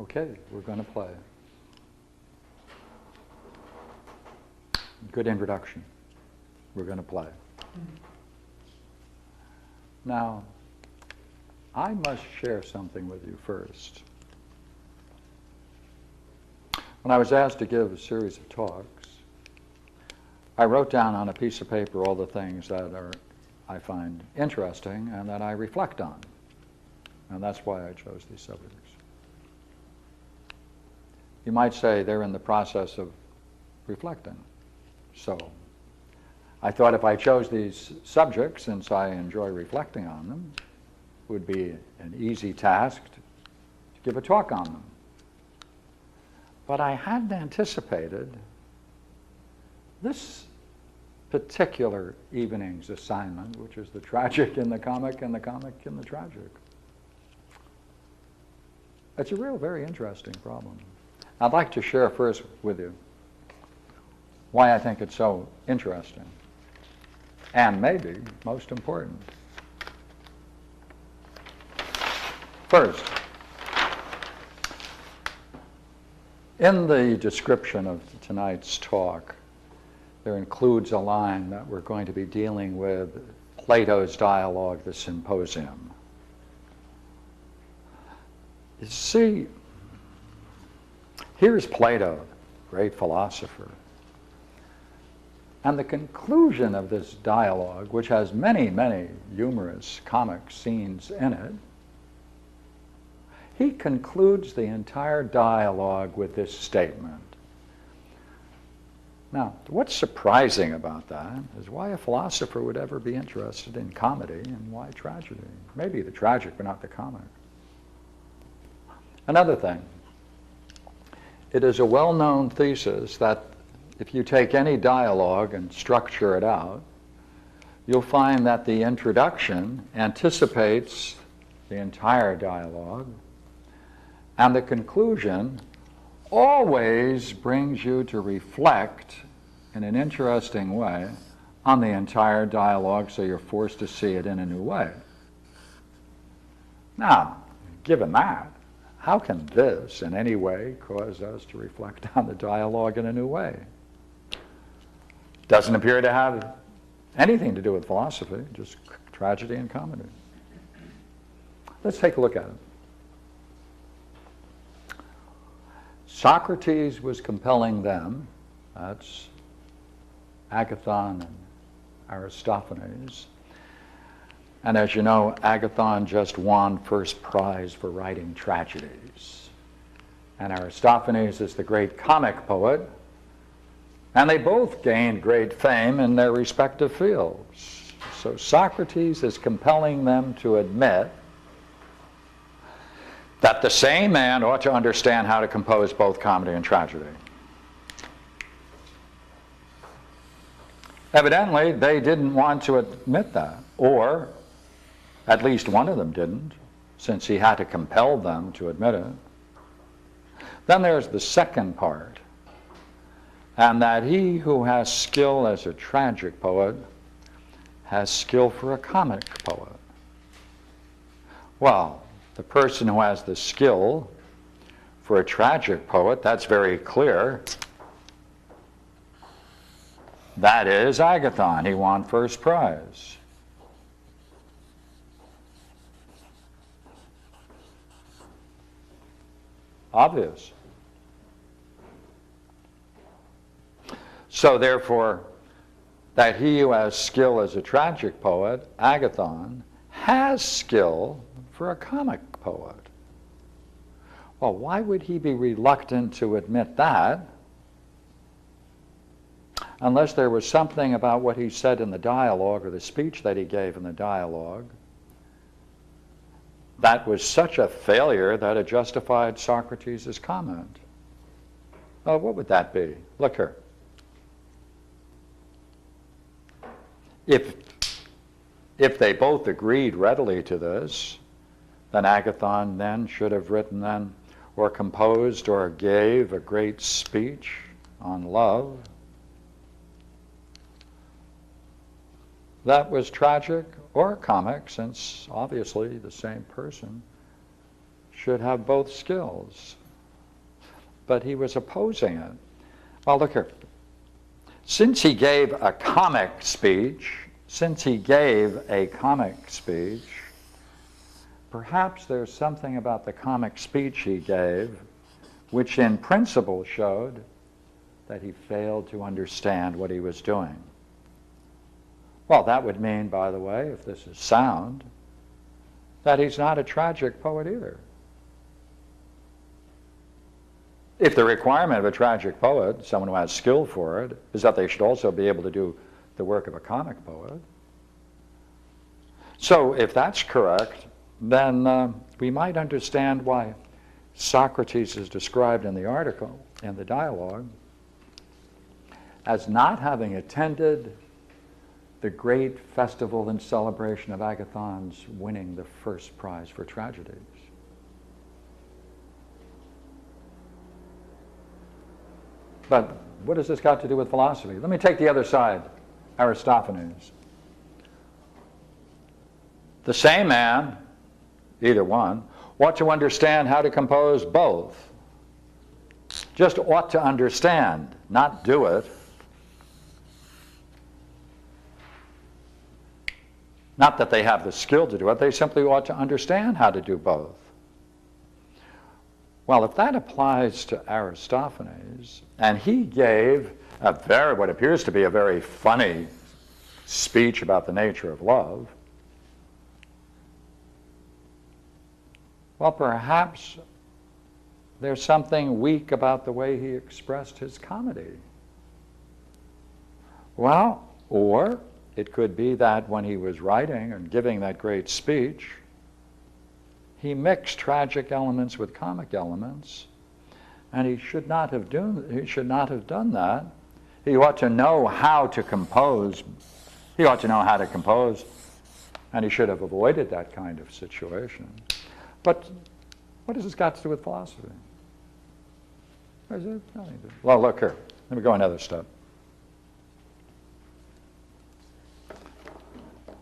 Okay, we're going to play. Good introduction. We're going to play. Now, I must share something with you first. When I was asked to give a series of talks, I wrote down on a piece of paper all the things that I find interesting and that I reflect on. And that's why I chose these subjects. You might say they're in the process of reflecting. So I thought if I chose these subjects, since I enjoy reflecting on them, it would be an easy task to give a talk on them. But I hadn't anticipated this particular evening's assignment, which is the tragic in the comic and the comic in the tragic. It's a very interesting problem. I'd like to share first with you why I think it's so interesting, and maybe most important. First, in the description of tonight's talk, there includes a line that we're going to be dealing with Plato's dialogue, the Symposium. You see, here's Plato, great philosopher. And the conclusion of this dialogue, which has many, many humorous comic scenes in it, he concludes the entire dialogue with this statement. Now, what's surprising about that is why a philosopher would ever be interested in comedy and why tragedy. Maybe the tragic, but not the comic. Another thing, it is a well-known thesis that if you take any dialogue and structure it out, you'll find that the introduction anticipates the entire dialogue, and the conclusion always brings you to reflect in an interesting way on the entire dialogue, so you're forced to see it in a new way. Now, given that, how can this in any way cause us to reflect on the dialogue in a new way? Doesn't appear to have anything to do with philosophy, just tragedy and comedy. Let's take a look at it. Socrates was compelling them, that's Agathon and Aristophanes. And as you know, Agathon just won first prize for writing tragedies. And Aristophanes is the great comic poet. And they both gained great fame in their respective fields. So Socrates is compelling them to admit that the same man ought to understand how to compose both comedy and tragedy. Evidently, they didn't want to admit that, or at least one of them didn't, since he had to compel them to admit it. Then there's the second part, and that he who has skill as a tragic poet has skill for a comic poet. Well, the person who has the skill for a tragic poet, that's very clear. That is Agathon. He won first prize. Obvious. So therefore, that he who has skill as a tragic poet, Agathon, has skill for a comic poet. Well, why would he be reluctant to admit that unless there was something about what he said in the dialogue or the speech that he gave in the dialogue that was such a failure that it justified Socrates' comment? Oh, what would that be? Look here. If they both agreed readily to this, then Agathon then should have written then, or composed or gave a great speech on love. That was tragic or comic, since obviously the same person should have both skills. but he was opposing it. Well, look here. Since he gave a comic speech, perhaps there's something about the comic speech he gave which in principle showed that he failed to understand what he was doing. Well, that would mean, by the way, if this is sound, that he's not a tragic poet either. If the requirement of a tragic poet, someone who has skill for it, is that they should also be able to do the work of a comic poet. So if that's correct, then we might understand why Socrates is described in the article, in the dialogue, as not having attended the great festival and celebration of Agathon's winning the first prize for tragedies. But what has this got to do with philosophy? Let me take the other side, Aristophanes. The same man, either one, ought to understand how to compose both. Just ought to understand, not do it. Not that they have the skill to do it, they simply ought to understand how to do both. Well, if that applies to Aristophanes, and he gave what appears to be a very funny speech about the nature of love, well, perhaps there's something weak about the way he expressed his comedy. Well, or it could be that when he was writing and giving that great speech, he mixed tragic elements with comic elements, and he should not have done that. He ought to know how to compose. He ought to know how to compose, and he should have avoided that kind of situation. But what has this got to do with philosophy? What is it? Well, look here. Let me go another step.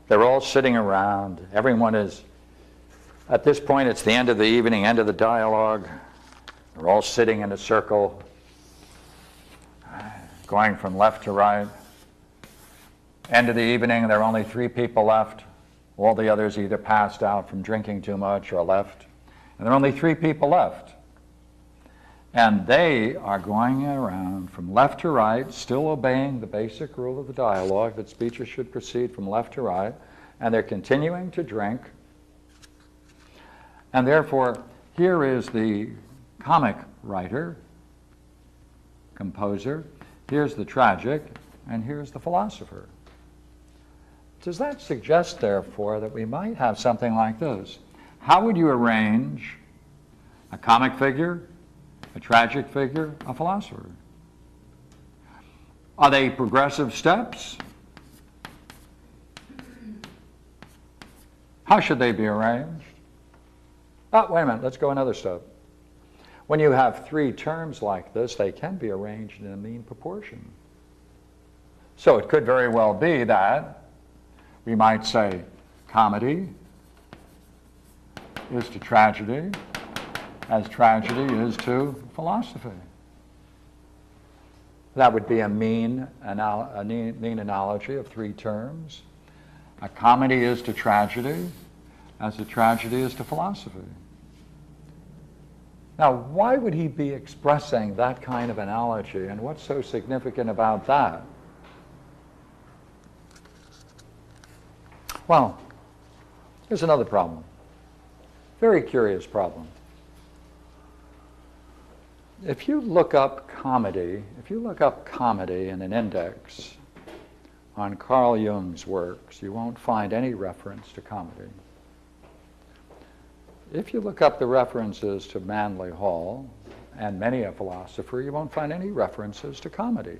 They're all sitting around. Everyone is, at this point, it's the end of the evening, end of the dialogue. They're all sitting in a circle, going from left to right. End of the evening, there are only 3 people left. All the others either passed out from drinking too much or left. And there are only 3 people left. And they are going around from left to right, still obeying the basic rule of the dialogue that speeches should proceed from left to right, and they're continuing to drink. And therefore, here is the comic writer, composer, here's the tragic, and here's the philosopher. Does that suggest, therefore, that we might have something like this? How would you arrange a comic figure, a tragic figure, a philosopher? Are they progressive steps? How should they be arranged? Oh, wait a minute, let's go another step. When you have 3 terms like this, they can be arranged in a mean proportion. So it could very well be that we might say comedy is to tragedy as tragedy is to philosophy. That would be a mean analogy of 3 terms. A comedy is to tragedy as a tragedy is to philosophy. Now, why would he be expressing that kind of analogy, and what's so significant about that? Well, here's another problem. Very curious problem. If you look up comedy in an index on Carl Jung's works, you won't find any reference to comedy. If you look up the references to Manly Hall and many a philosopher, you won't find any references to comedy.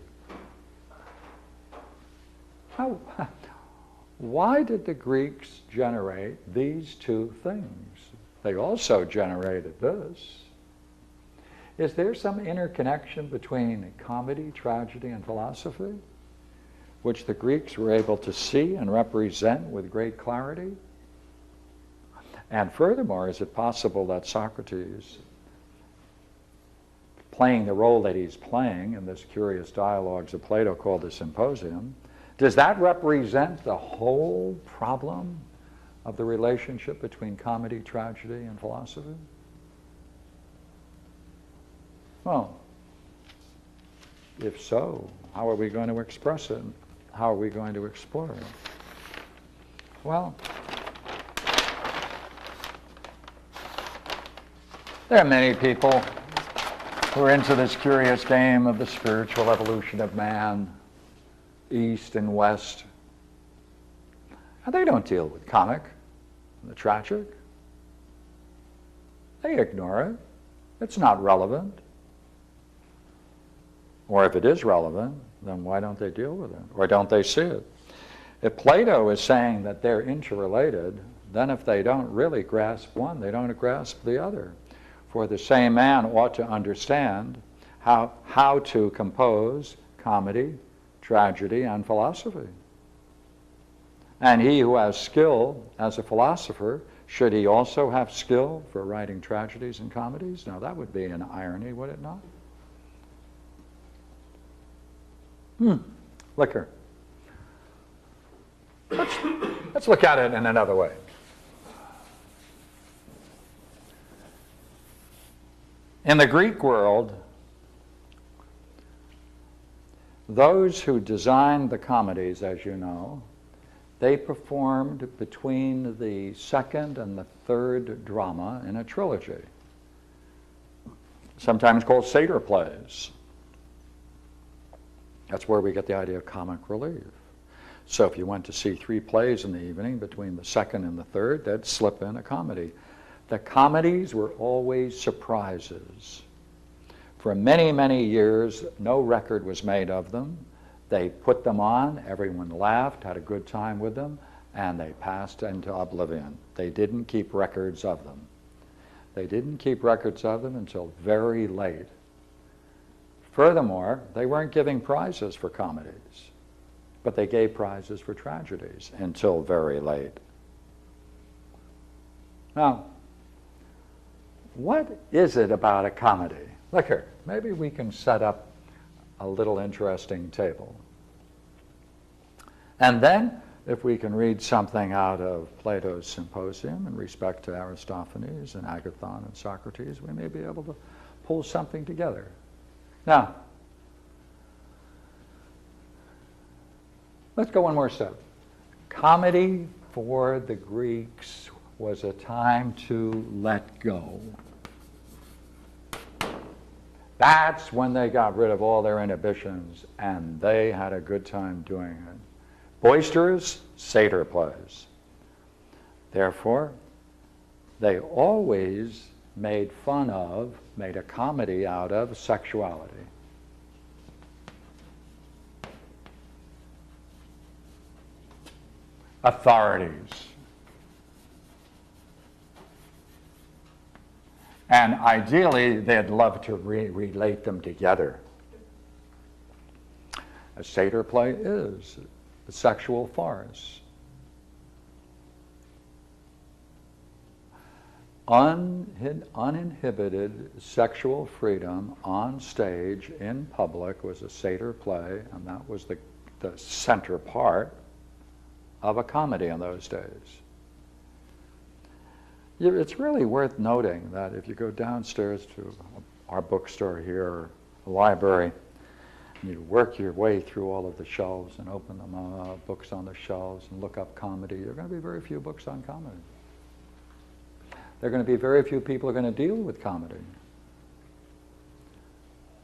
Why did the Greeks generate these 2 things? They also generated this. Is there some interconnection between comedy, tragedy, and philosophy, which the Greeks were able to see and represent with great clarity? And furthermore, is it possible that Socrates playing the role that he's playing in this curious dialogues of Plato called the Symposium, does that represent the whole problem of the relationship between comedy, tragedy, and philosophy? Well, if so, how are we going to express it? How are we going to explore it? Well, there are many people who are into this curious game of the spiritual evolution of man, East and West. And they don't deal with comic and the tragic. They ignore it. It's not relevant. Or if it is relevant, then why don't they deal with it? Or don't they see it? If Plato is saying that they're interrelated, then if they don't really grasp one, they don't grasp the other. For the same man ought to understand how to compose comedy, tragedy, and philosophy. And he who has skill as a philosopher, should he also have skill for writing tragedies and comedies? Now that would be an irony, would it not? Liquor. Let's look at it in another way. In the Greek world, those who designed the comedies, as you know, they performed between the second and the third drama in a trilogy, sometimes called satyr plays. That's where we get the idea of comic relief. So if you went to see 3 plays in the evening, between the second and the third, they'd slip in a comedy. The comedies were always surprises. For many, many years, no record was made of them. They put them on, everyone laughed, had a good time with them, and they passed into oblivion. They didn't keep records of them. They didn't keep records of them until very late. Furthermore, they weren't giving prizes for comedies, but they gave prizes for tragedies until very late. Now, what is it about a comedy? Look here, maybe we can set up a little interesting table. And then, if we can read something out of Plato's Symposium in respect to Aristophanes and Agathon and Socrates, we may be able to pull something together. Now, let's go one more step. Comedy for the Greeks was a time to let go. That's when they got rid of all their inhibitions, and they had a good time doing it. Boisterous, satyr plays. Therefore, they always made fun of, made a comedy out of sexuality. Authorities. And ideally, they'd love to relate them together. A satyr play is a sexual farce. Uninhibited sexual freedom on stage in public was a satyr play, and that was the center part of a comedy in those days. It's really worth noting that if you go downstairs to our bookstore here, or a library, and you work your way through all of the shelves and open them up, books on the shelves, and look up comedy, there are going to be very few books on comedy. There are going to be very few people who are going to deal with comedy.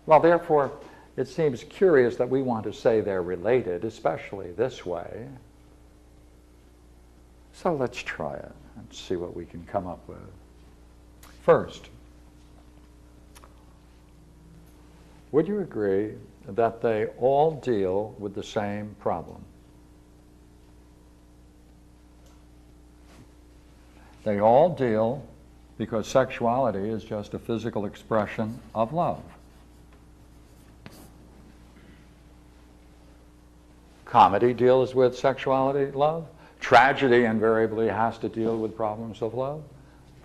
Well, therefore, it seems curious that we want to say they're related, especially this way. So let's try it and see what we can come up with. First, would you agree that they all deal with the same problem? They all deal because sexuality is just a physical expression of love. Comedy deals with sexuality, love. Tragedy invariably has to deal with problems of love.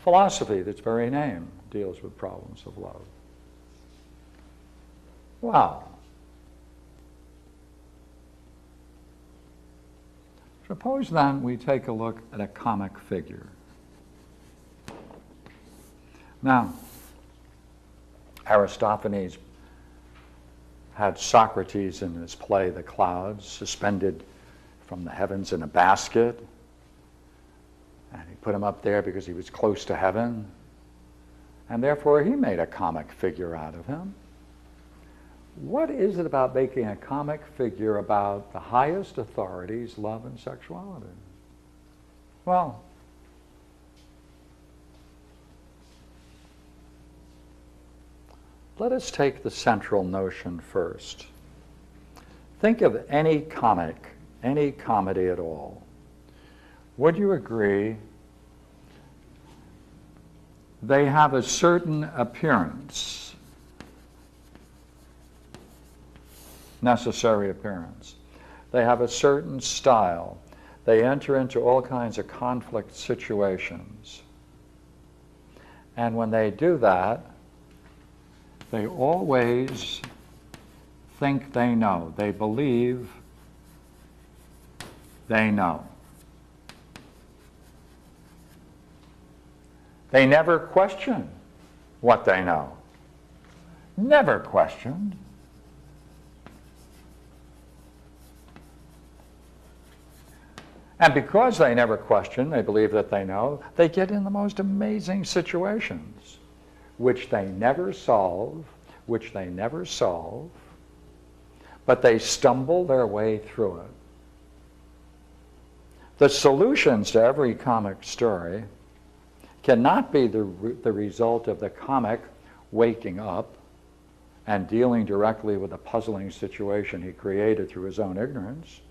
Philosophy, its very name, deals with problems of love. Wow. Suppose then we take a look at a comic figure. Now, Aristophanes had Socrates in his play The Clouds suspended from the heavens in a basket, and he put him up there because he was close to heaven, and therefore he made a comic figure out of him. What is it about making a comic figure about the highest authorities, love and sexuality? Well, let us take the central notion first. Think of any comic, any comedy at all. Would you agree they have a certain appearance, necessary appearance? They have a certain style. They enter into all kinds of conflict situations. And when they do that, they always think they know. They believe they know. They never question what they know. Never questioned. And because they never question, they believe that they know, they get in the most amazing situations, which they never solve, but they stumble their way through it. The solutions to every comic story cannot be the result of the comic waking up and dealing directly with a puzzling situation he created through his own ignorance.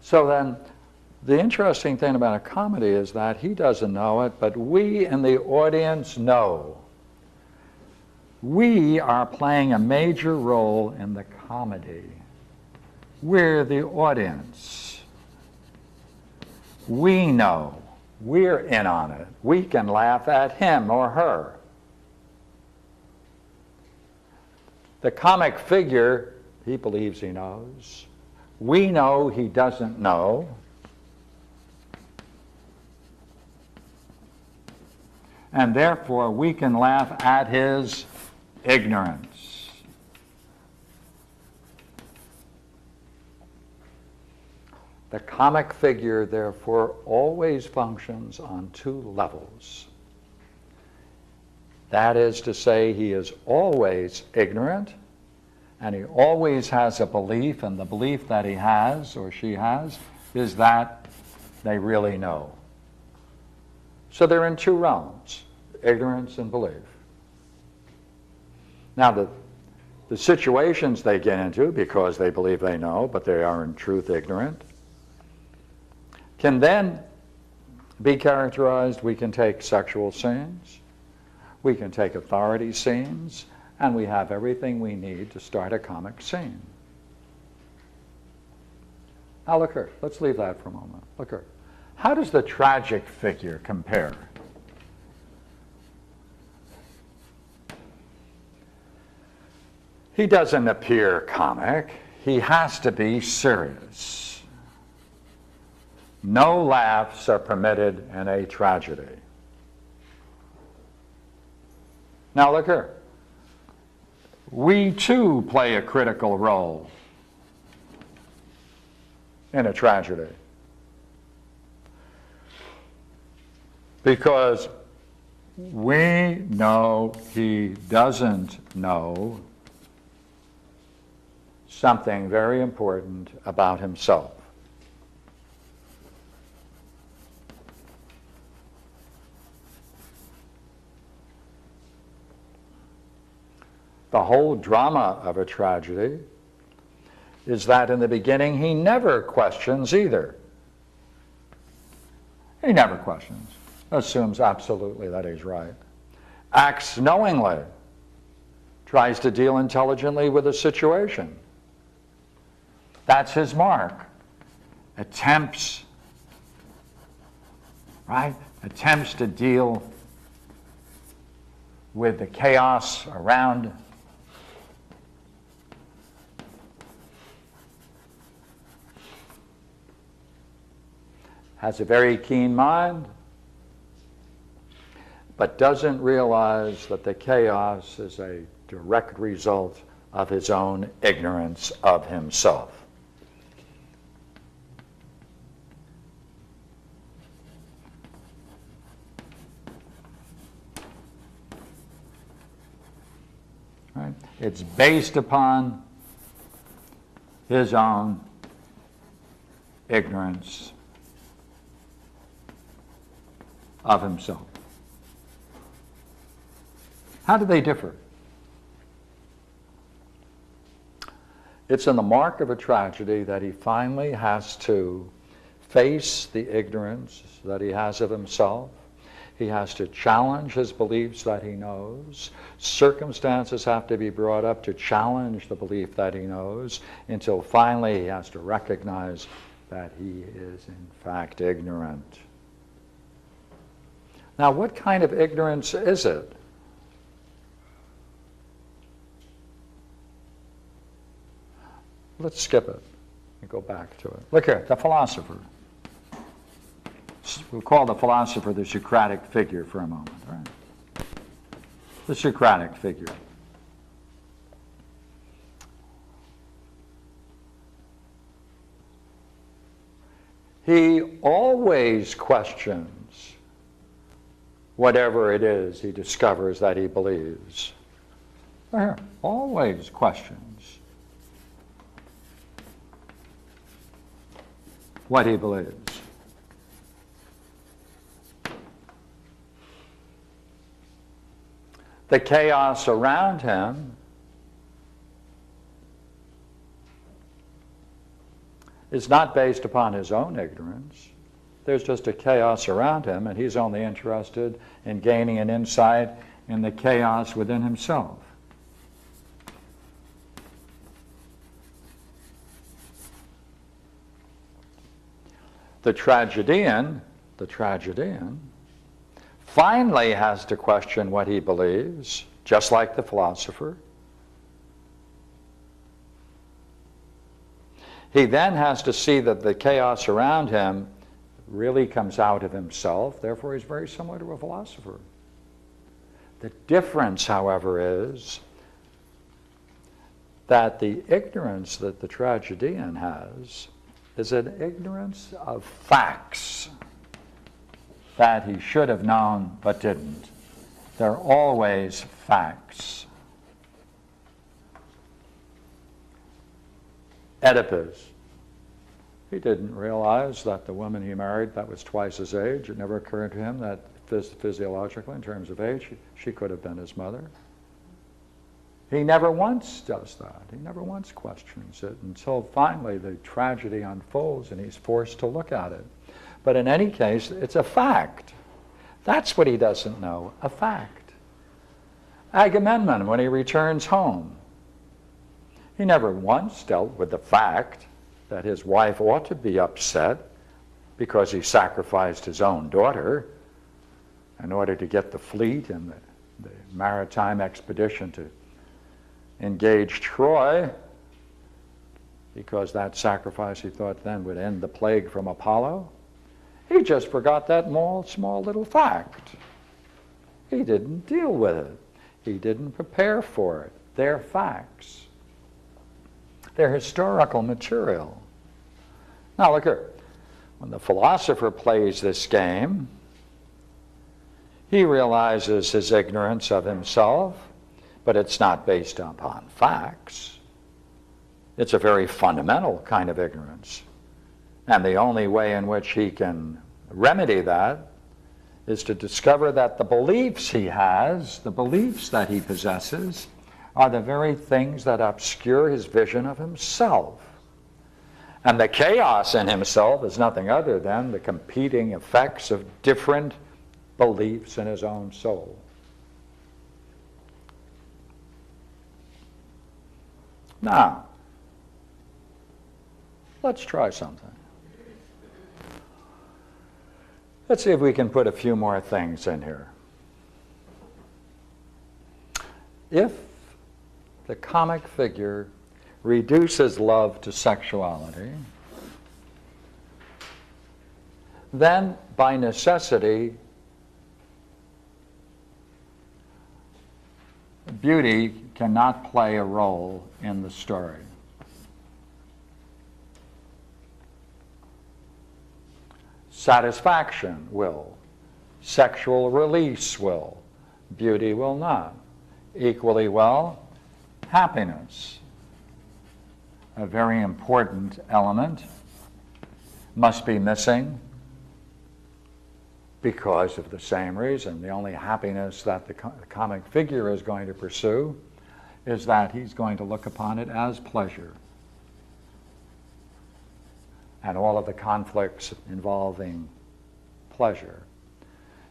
So then, the interesting thing about a comedy is that he doesn't know it, but we in the audience know. We are playing a major role in the comedy. We're the audience. We know. We're in on it. We can laugh at him or her. The comic figure, he believes he knows. We know he doesn't know. And therefore, we can laugh at his ignorance. The comic figure, therefore, always functions on two levels. That is to say, he is always ignorant, and he always has a belief, and the belief that he has, or she has, is that they really know. So they're in two realms, ignorance and belief. Now, the situations they get into, because they believe they know, but they are in truth ignorant, can then be characterized. We can take sexual scenes, we can take authority scenes, and we have everything we need to start a comic scene. Now look here, let's leave that for a moment. Look here. How does the tragic figure compare? He doesn't appear comic. He has to be serious. No laughs are permitted in a tragedy. Now look here. We too play a critical role in a tragedy. Because we know he doesn't know something very important about himself. The whole drama of a tragedy is that in the beginning he never questions either. He never questions. Assumes absolutely that he's right. Acts knowingly. Tries to deal intelligently with a situation. That's his mark. Attempts, right? Attempts to deal with the chaos around, has a very keen mind, but doesn't realize that the chaos is a direct result of his own ignorance of himself. Right? It's based upon his own ignorance of himself. How do they differ? It's in the mark of a tragedy that he finally has to face the ignorance that he has of himself. He has to challenge his beliefs that he knows. Circumstances have to be brought up to challenge the belief that he knows, until finally he has to recognize that he is in fact ignorant. Now, what kind of ignorance is it? Let's skip it and go back to it. Look here, the philosopher. We'll call the philosopher the Socratic figure for a moment, right? The Socratic figure. He always questions whatever it is he discovers that he believes. Here, always questions what he believes. The chaos around him is not based upon his own ignorance. There's just a chaos around him, and he's only interested in gaining an insight in the chaos within himself. The tragedian finally has to question what he believes, just like the philosopher. He then has to see that the chaos around him really comes out of himself. Therefore, he's very similar to a philosopher. The difference, however, is that the ignorance that the tragedian has is an ignorance of facts that he should have known but didn't. They're always facts. Oedipus, he didn't realize that the woman he married that was twice his age, it never occurred to him that physiologically, in terms of age, she could have been his mother. He never once does that. He never once questions it until finally the tragedy unfolds and he's forced to look at it. But in any case, it's a fact. That's what he doesn't know, a fact. Agamemnon, when he returns home, he never once dealt with the fact that his wife ought to be upset because he sacrificed his own daughter in order to get the fleet and the maritime expedition to engage Troy, because that sacrifice he thought then would end the plague from Apollo. He just forgot that small little fact. He didn't deal with it. He didn't prepare for it. They're facts. They're historical material. Now look here. When the philosopher plays this game, he realizes his ignorance of himself, but it's not based upon facts. It's a very fundamental kind of ignorance. And the only way in which he can remedy that is to discover that the beliefs he has, the beliefs that he possesses, are the very things that obscure his vision of himself. And the chaos in himself is nothing other than the competing effects of different beliefs in his own soul. Now, let's try something. Let's see if we can put a few more things in here. If the comic figure reduces love to sexuality, then by necessity, beauty cannot play a role in the story. Satisfaction will. Sexual release will. Beauty will not. Equally well, happiness, a very important element, must be missing because of the same reason. The only happiness that the comic figure is going to pursue is that he's going to look upon it as pleasure. And all of the conflicts involving pleasure.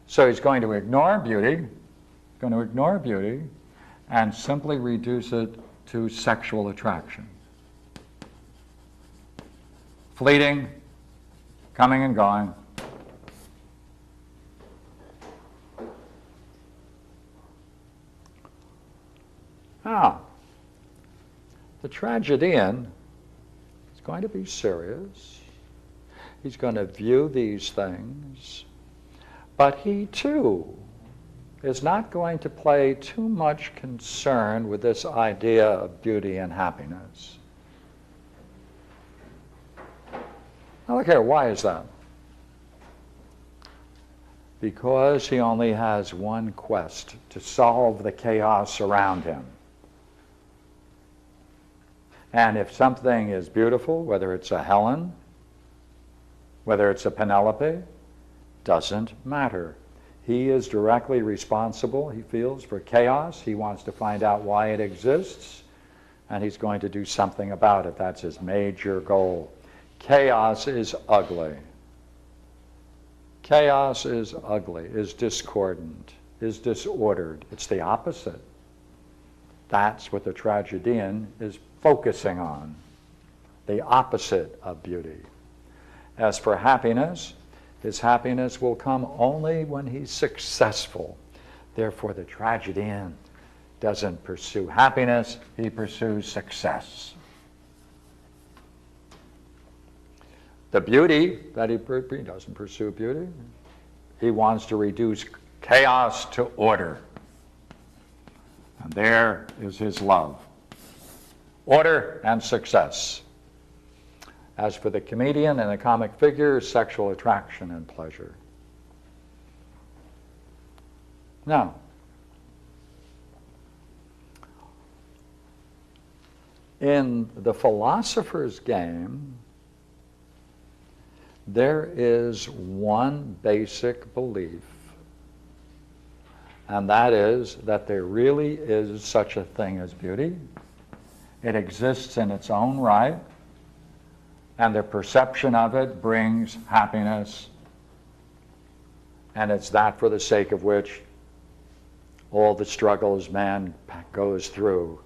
So he's going to ignore beauty, and simply reduce it to sexual attraction. Fleeting, coming and going. Now, the tragedian is going to be serious. He's going to view these things, but he too is not going to play too much concern with this idea of beauty and happiness. Now look here, why is that? Because he only has one quest: to solve the chaos around him. And if something is beautiful, whether it's a Helen, whether it's a Penelope, doesn't matter. He is directly responsible, he feels, for chaos. He wants to find out why it exists, and he's going to do something about it. That's his major goal. Chaos is ugly. Chaos is ugly, is discordant, is disordered. It's the opposite. That's what the tragedian is focusing on, the opposite of beauty. As for happiness, his happiness will come only when he's successful. Therefore, the tragedian doesn't pursue happiness, he pursues success. The beauty that he doesn't pursue beauty. He wants to reduce chaos to order. And there is his love. Order and success. As for the comedian and the comic figure, sexual attraction and pleasure. Now, in the philosopher's game, there is one basic belief, and that is that there really is such a thing as beauty. It exists in its own right, and the perception of it brings happiness, and it's that for the sake of which all the struggles man goes through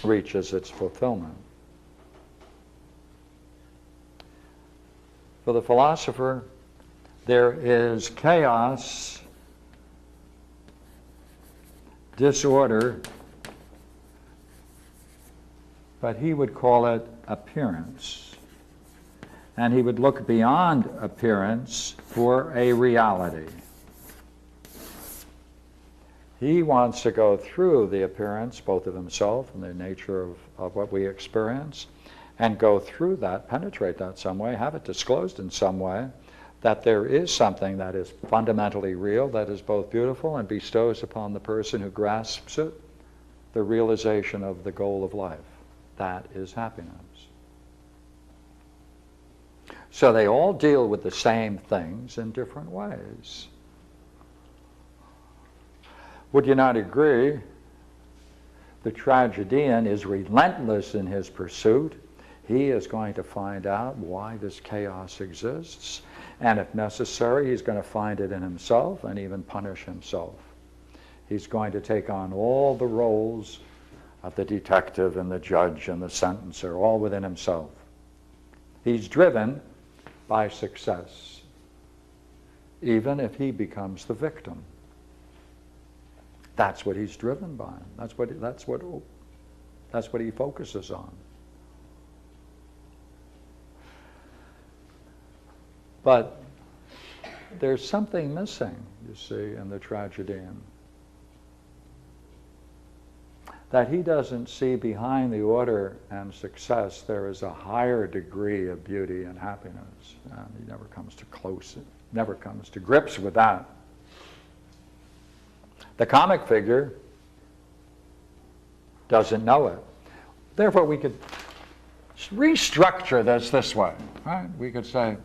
reaches its fulfillment. For the philosopher, there is chaos, disorder, but he would call it appearance. And he would look beyond appearance for a reality. He wants to go through the appearance, both of himself and the nature of what we experience, and go through that, penetrate that some way, have it disclosed in some way, that there is something that is fundamentally real, that is both beautiful and bestows upon the person who grasps it the realization of the goal of life. That is happiness. So they all deal with the same things in different ways. Would you not agree? The tragedian is relentless in his pursuit. He is going to find out why this chaos exists, and if necessary, he's going to find it in himself and even punish himself. He's going to take on all the roles of the detective and the judge and the sentencer, all within himself. He's driven by success, even if he becomes the victim. That's what he's driven by. That's what he focuses on. But there's something missing, you see, in the tragedian. That he doesn't see behind the order and success there is a higher degree of beauty and happiness. And he never comes to grips with that. The comic figure doesn't know it. Therefore, we could restructure this way, right? We could say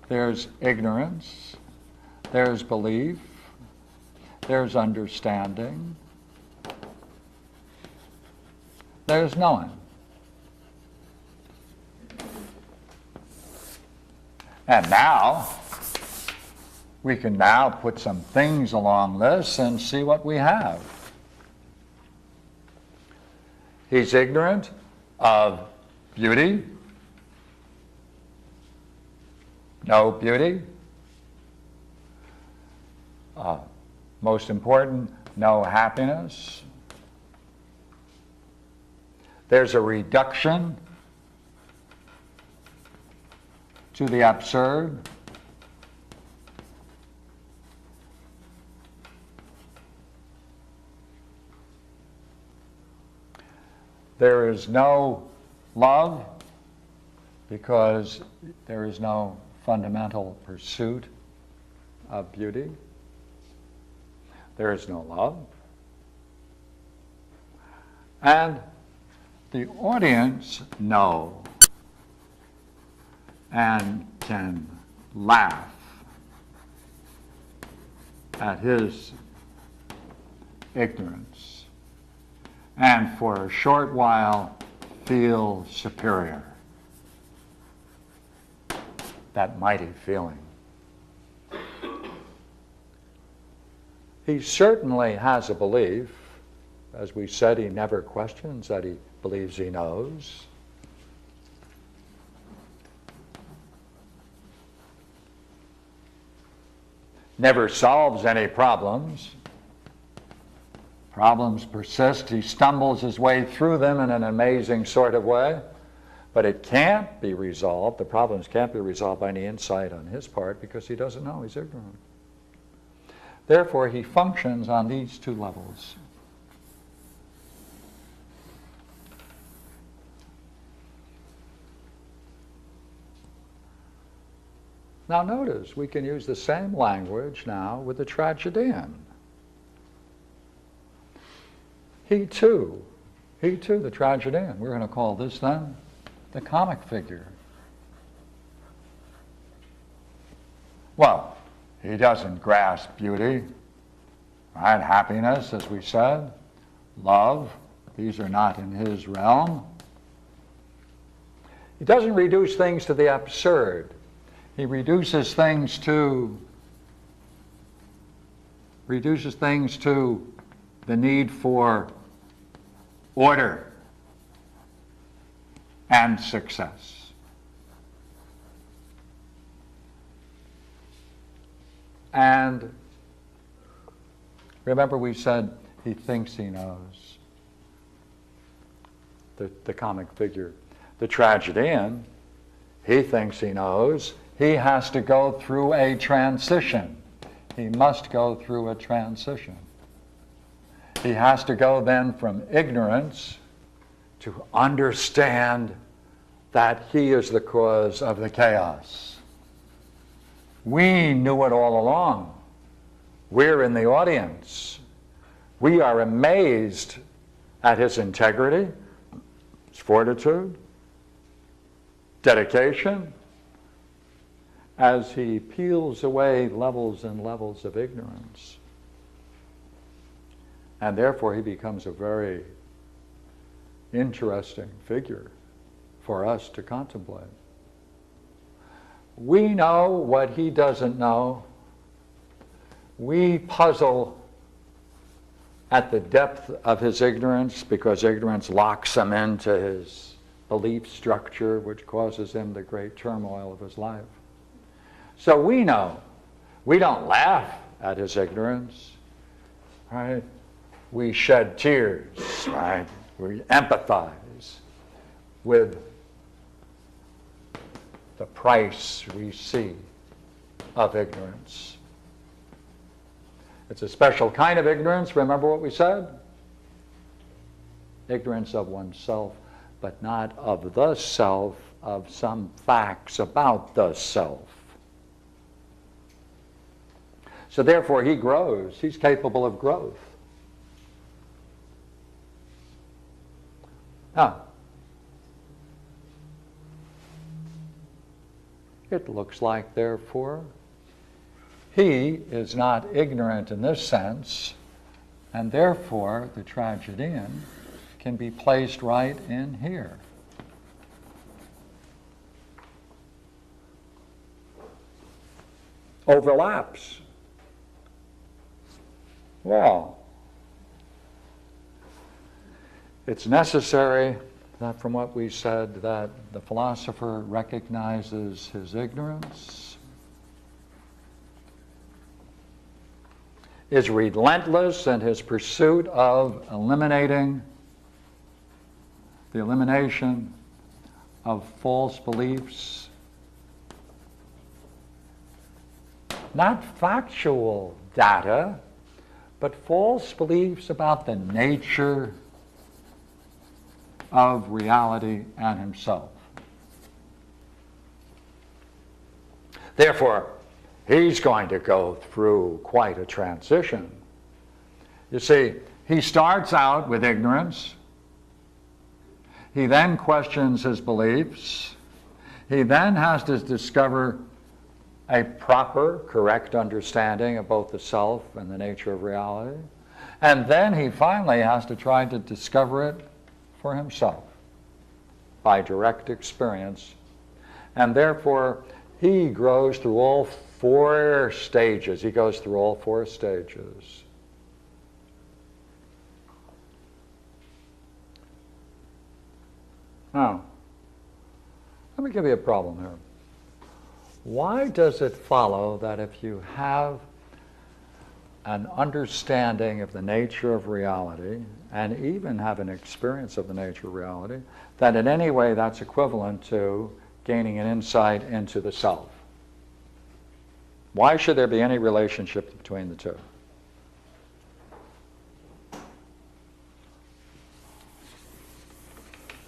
there's ignorance, there's belief, there's understanding, there's knowing. And now, we can now put some things along this and see what we have. He's ignorant of beauty, no beauty. Most important, no happiness. There's a reduction to the absurd. There is no love because there is no fundamental pursuit of beauty. There is no love. And the audience know and can laugh at his ignorance, and for a short while feel superior. That mighty feeling. He certainly has a belief. As we said, he never questions that he believes he knows. Never solves any problems. Problems persist. He stumbles his way through them in an amazing sort of way. But it can't be resolved. The problems can't be resolved by any insight on his part because he doesn't know. He's ignorant. Therefore, he functions on these two levels. Now notice, we can use the same language now with the tragedian. He too, the tragedian. We're going to call this then the comic figure. Well, he doesn't grasp beauty, right? Happiness, as we said, love, these are not in his realm. He doesn't reduce things to the absurd. He reduces things to the need for order and success. And remember we said he thinks he knows. The comic figure. The tragedian, he thinks he knows. He has to go through a transition. He must go through a transition. He has to go then from ignorance to understand that he is the cause of the chaos. We knew it all along. We're in the audience. We are amazed at his integrity, his fortitude, dedication, as he peels away levels and levels of ignorance. And therefore he becomes a very interesting figure for us to contemplate. We know what he doesn't know. We puzzle at the depth of his ignorance because ignorance locks him into his belief structure, which causes him the great turmoil of his life. So we know. We don't laugh at his ignorance, right? we shed tears, right? We empathize with the price we see of ignorance. It's a special kind of ignorance, remember what we said? Ignorance of oneself, but not of the self, of some facts about the self. So therefore he grows, he's capable of growth. Now, it looks like, therefore, he is not ignorant in this sense, and therefore the tragedian can be placed right in here. Overlaps. Well, it's necessary that from what we said that the philosopher recognizes his ignorance, is relentless in his pursuit of eliminating the elimination of false beliefs, not factual data, but false beliefs about the nature of reality and himself. Therefore, he's going to go through quite a transition. You see, he starts out with ignorance. He then questions his beliefs. He then has to discover a proper, correct understanding of both the self and the nature of reality. And then he finally has to try to discover it for himself by direct experience. And therefore, he grows through all four stages. He goes through all four stages. Now, let me give you a problem here. Why does it follow that if you have an understanding of the nature of reality, and even have an experience of the nature of reality, that in any way that's equivalent to gaining an insight into the self? Why should there be any relationship between the two?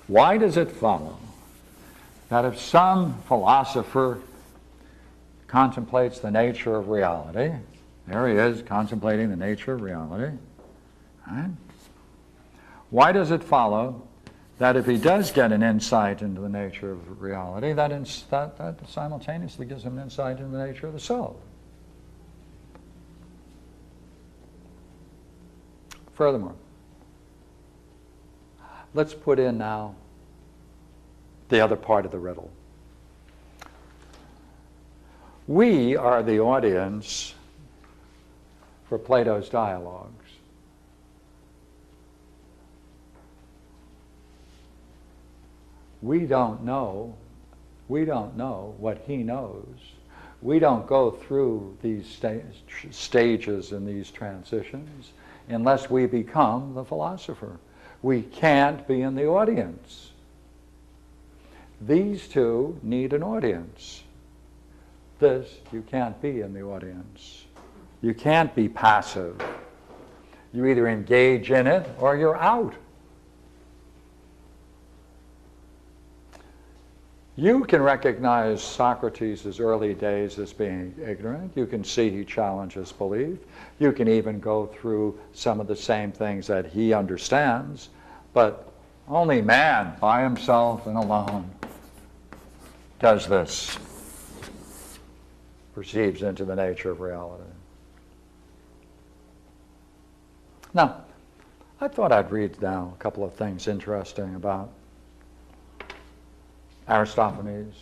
Why does it follow that if some philosopher contemplates the nature of reality, there he is contemplating the nature of reality, right? Why does it follow that if he does get an insight into the nature of reality, that simultaneously gives him an insight into the nature of the self? Furthermore, let's put in now the other part of the riddle. We are the audience for Plato's dialogues. We don't know what he knows. We don't go through these stages and these transitions unless we become the philosopher. We can't be in the audience. These two need an audience. This, you can't be in the audience. You can't be passive. You either engage in it or you're out. You can recognize Socrates' early days as being ignorant. You can see he challenges belief. You can even go through some of the same things that he understands, but only man by himself and alone does this, perceives into the nature of reality. Now, I thought I'd read now a couple of things interesting about Aristophanes,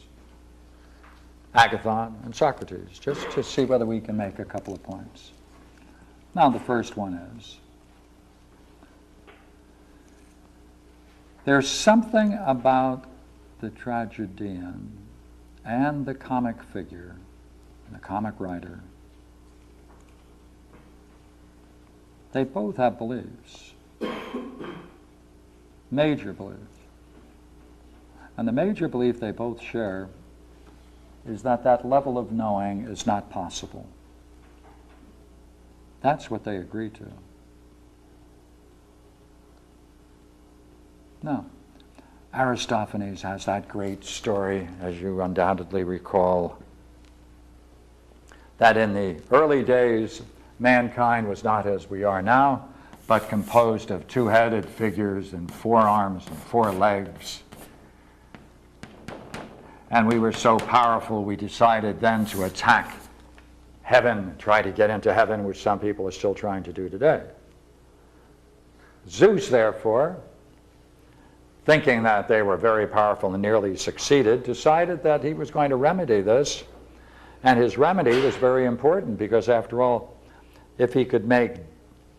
Agathon, and Socrates, just to see whether we can make a couple of points. Now, the first one is, there's something about the tragedian and the comic figure, the comic writer, They both have beliefs, major beliefs. And the major belief they both share is that that level of knowing is not possible. That's what they agree to. Now, Aristophanes has that great story, as you undoubtedly recall, that in the early days, mankind was not as we are now, but composed of two-headed figures and 4 arms and 4 legs. And we were so powerful, we decided then to attack heaven, try to get into heaven, which some people are still trying to do today. Zeus, therefore, thinking that they were very powerful and nearly succeeded, decided that he was going to remedy this. And his remedy was very important because, after all, if he could make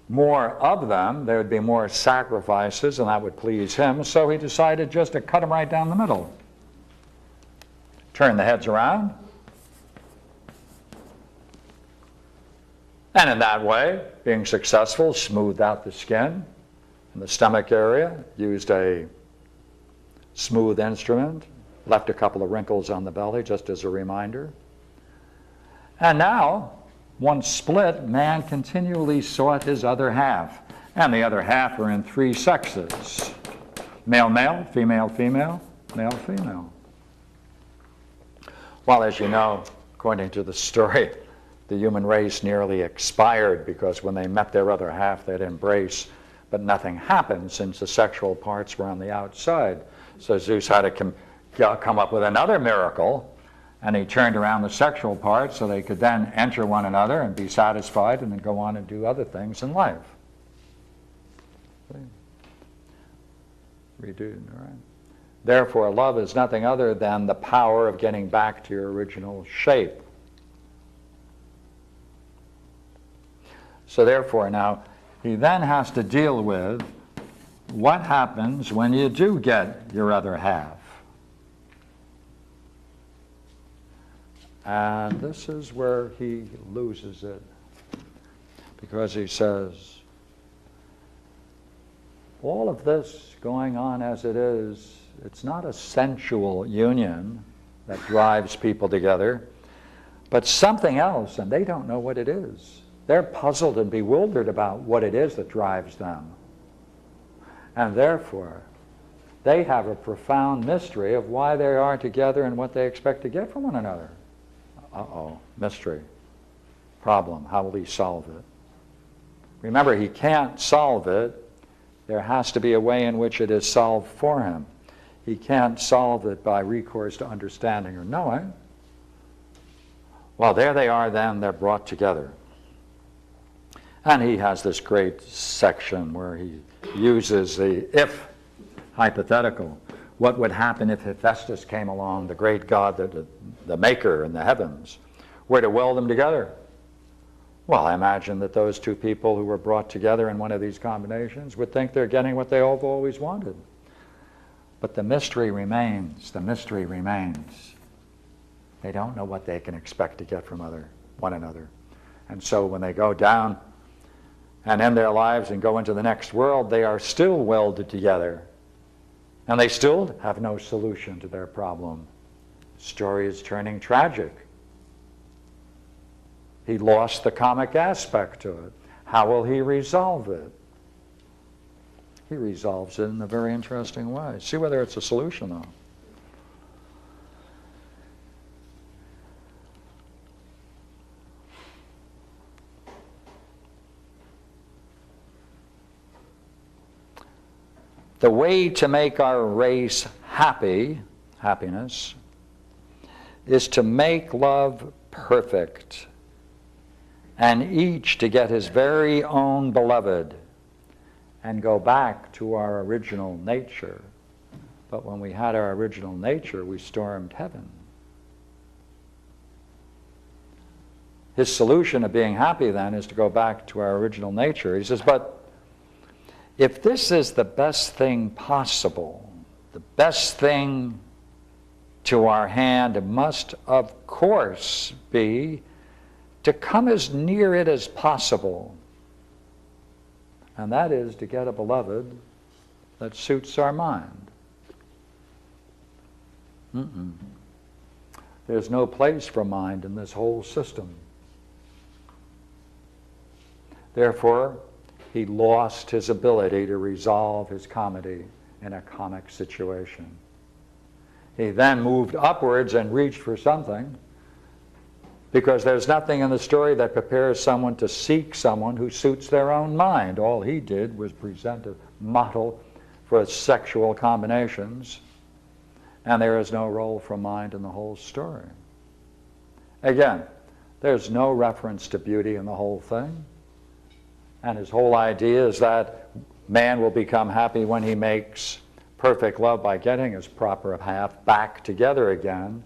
more of them, there would be more sacrifices, and that would please him. So he decided just to cut them right down the middle. Turn the heads around. And in that way, being successful, smoothed out the skin in the stomach area, used a smooth instrument, left a couple of wrinkles on the belly just as a reminder. And now, once split, man continually sought his other half. And the other half are in 3 sexes. Male, male, female, female, male, female. Well, as you know, according to the story, the human race nearly expired because when they met their other half, they'd embrace, but nothing happened since the sexual parts were on the outside. So Zeus had to come up with another miracle, and he turned around the sexual parts so they could then enter one another and be satisfied and then go on and do other things in life. Redo, all right. Therefore, love is nothing other than the power of getting back to your original shape. So therefore, now, he then has to deal with what happens when you do get your other half. And this is where he loses it, because he says, all of this going on as it is, it's not a sensual union that drives people together, but something else, and they don't know what it is. They're puzzled and bewildered about what it is that drives them. And therefore, they have a profound mystery of why they are together and what they expect to get from one another. Uh-oh, mystery, problem, how will he solve it? Remember, he can't solve it. There has to be a way in which it is solved for him. He can't solve it by recourse to understanding or knowing. Well, there they are then, they're brought together. And he has this great section where he uses the if hypothetical. What would happen if Hephaestus came along, the great god, the maker in the heavens, were to weld them together? Well, I imagine that those 2 people who were brought together in one of these combinations would think they're getting what they have always wanted. But the mystery remains. The mystery remains. They don't know what they can expect to get from one another. And so when they go down and end their lives and go into the next world, they are still welded together. And they still have no solution to their problem. The story is turning tragic. He lost the comic aspect to it. How will he resolve it? He resolves it in a very interesting way. See whether it's a solution, though. The way to make our race happiness, is to make love perfect, and each to get his very own beloved and go back to our original nature. But when we had our original nature, we stormed heaven. His solution of being happy then is to go back to our original nature. He says, but if this is the best thing possible, the best thing to our hand must, of course, be to come as near it as possible. and that is to get a beloved that suits our mind. There's no place for mind in this whole system. Therefore, he lost his ability to resolve his comedy in a comic situation. He then moved upwards and reached for something, because there's nothing in the story that prepares someone to seek someone who suits their own mind. All he did was present a model for sexual combinations, and there is no role for mind in the whole story. Again, there's no reference to beauty in the whole thing, and his whole idea is that man will become happy when he makes perfect love by getting his proper half back together again.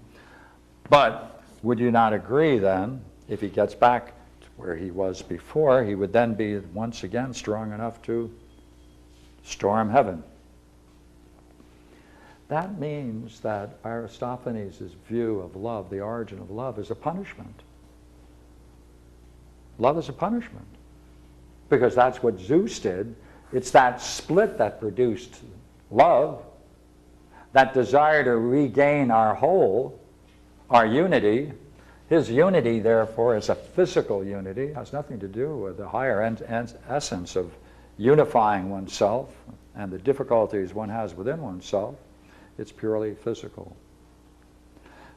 But would you not agree then, if he gets back to where he was before, he would then be once again strong enough to storm heaven? That means that Aristophanes' view of love, the origin of love, is a punishment. Love is a punishment, because that's what Zeus did. It's that split that produced love, that desire to regain our whole, our unity. His unity, therefore, is a physical unity. It has nothing to do with the higher essence of unifying oneself and the difficulties one has within oneself. It's purely physical.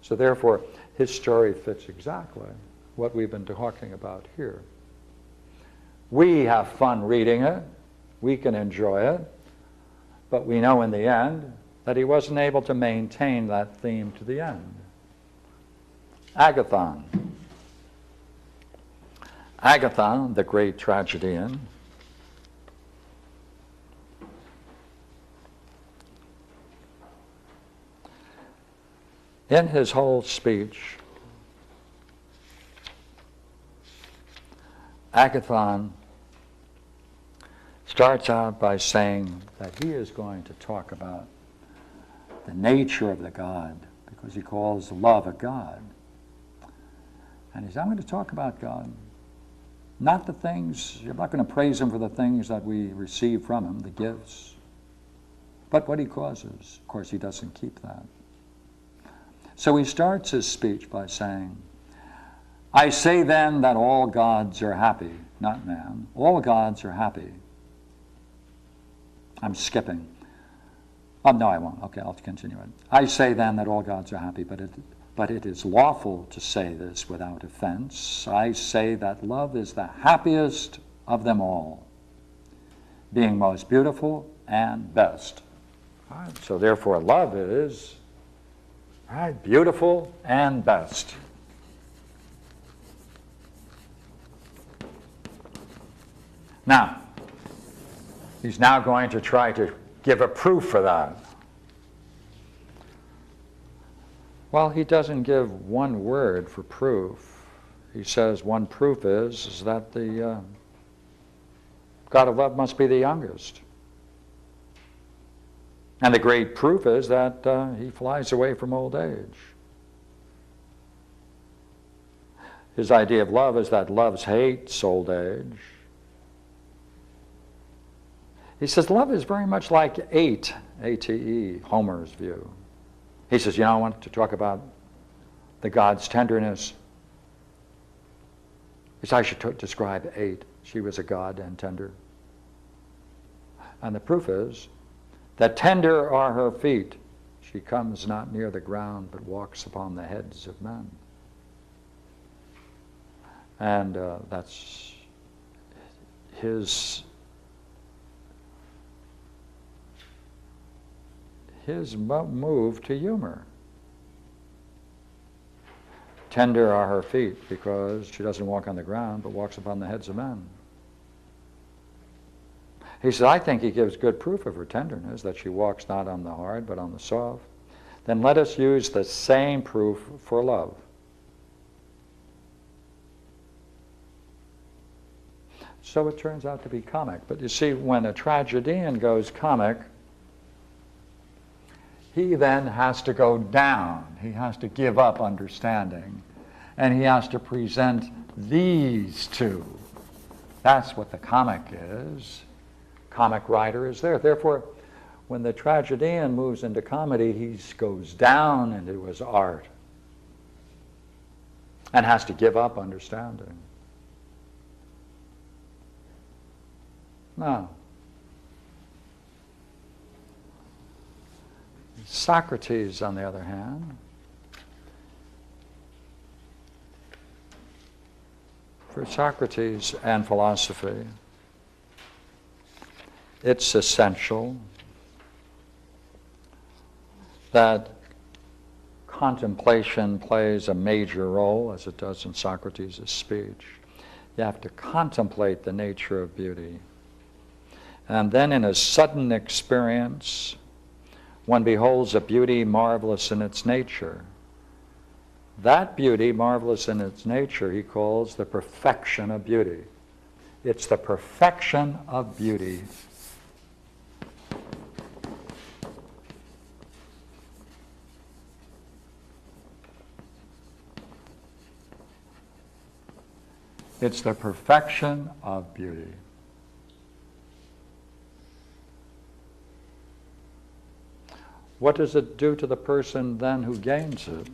So therefore, his story fits exactly what we've been talking about here. We have fun reading it. We can enjoy it. But we know in the end that he wasn't able to maintain that theme to the end. Agathon. Agathon, the great tragedian, in his whole speech, Agathon starts out by saying that he is going to talk about the nature of the God, because he calls love a God. And he says, I'm going to talk about God. Not the things, I'm not going to praise him for the things that we receive from him, the gifts, but what he causes. Of course, he doesn't keep that. So he starts his speech by saying, I say then that all gods are happy, not man. All gods are happy. I'm skipping. Oh, no, I won't. Okay, I'll continue it. I say then that all gods are happy, but it is lawful to say this without offense. I say that love is the happiest of them all, being most beautiful and best. All right, so therefore love is beautiful and best. Now, he's now going to try to give a proof for that. Well, he doesn't give one word for proof. He says one proof is that the God of love must be the youngest. And the great proof is that he flies away from old age. His idea of love is that love hates old age. He says love is very much like ate, A-T-E, Homer's view. He says, I want to talk about the God's tenderness. He says, I should describe ate. She was a god and tender. And the proof is that tender are her feet. She comes not near the ground, but walks upon the heads of men. And that's his move to humor. Tender are her feet, because she doesn't walk on the ground, but walks upon the heads of men. He says, I think he gives good proof of her tenderness, that she walks not on the hard, but on the soft. Then let us use the same proof for love. So it turns out to be comic. But you see, when a tragedian goes comic, he then has to go down. He has to give up understanding. And he has to present these two. That's what the comic is. comic writer is there. Therefore, when the tragedian moves into comedy, he goes down into his art and has to give up understanding. Now, Socrates, on the other hand, for Socrates and philosophy, it's essential that contemplation plays a major role, as it does in Socrates' speech. You have to contemplate the nature of beauty. And then in a sudden experience, one beholds a beauty marvelous in its nature. That beauty, marvelous in its nature, he calls the perfection of beauty. It's the perfection of beauty. It's the perfection of beauty. What does it do to the person then who gains it?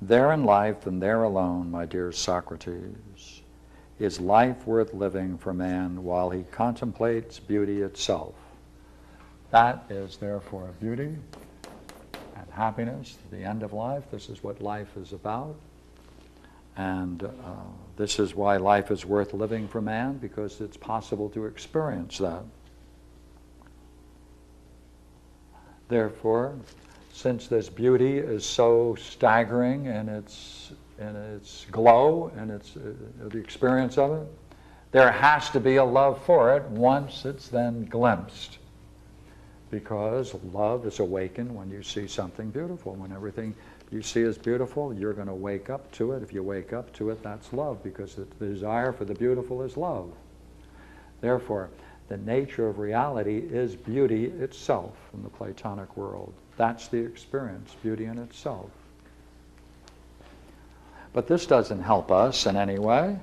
There in life and there alone, my dear Socrates, is life worth living for man while he contemplates beauty itself. That is therefore beauty and happiness, the end of life. This is what life is about. And this is why life is worth living for man, because it's possible to experience that. Therefore, since this beauty is so staggering in its glow and the experience of it, there has to be a love for it once it's then glimpsed. Because love is awakened when you see something beautiful. When everything you see is beautiful, you're going to wake up to it. If you wake up to it, that's love, because the desire for the beautiful is love. Therefore, the nature of reality is beauty itself in the Platonic world. That's the experience, beauty in itself. But this doesn't help us in any way,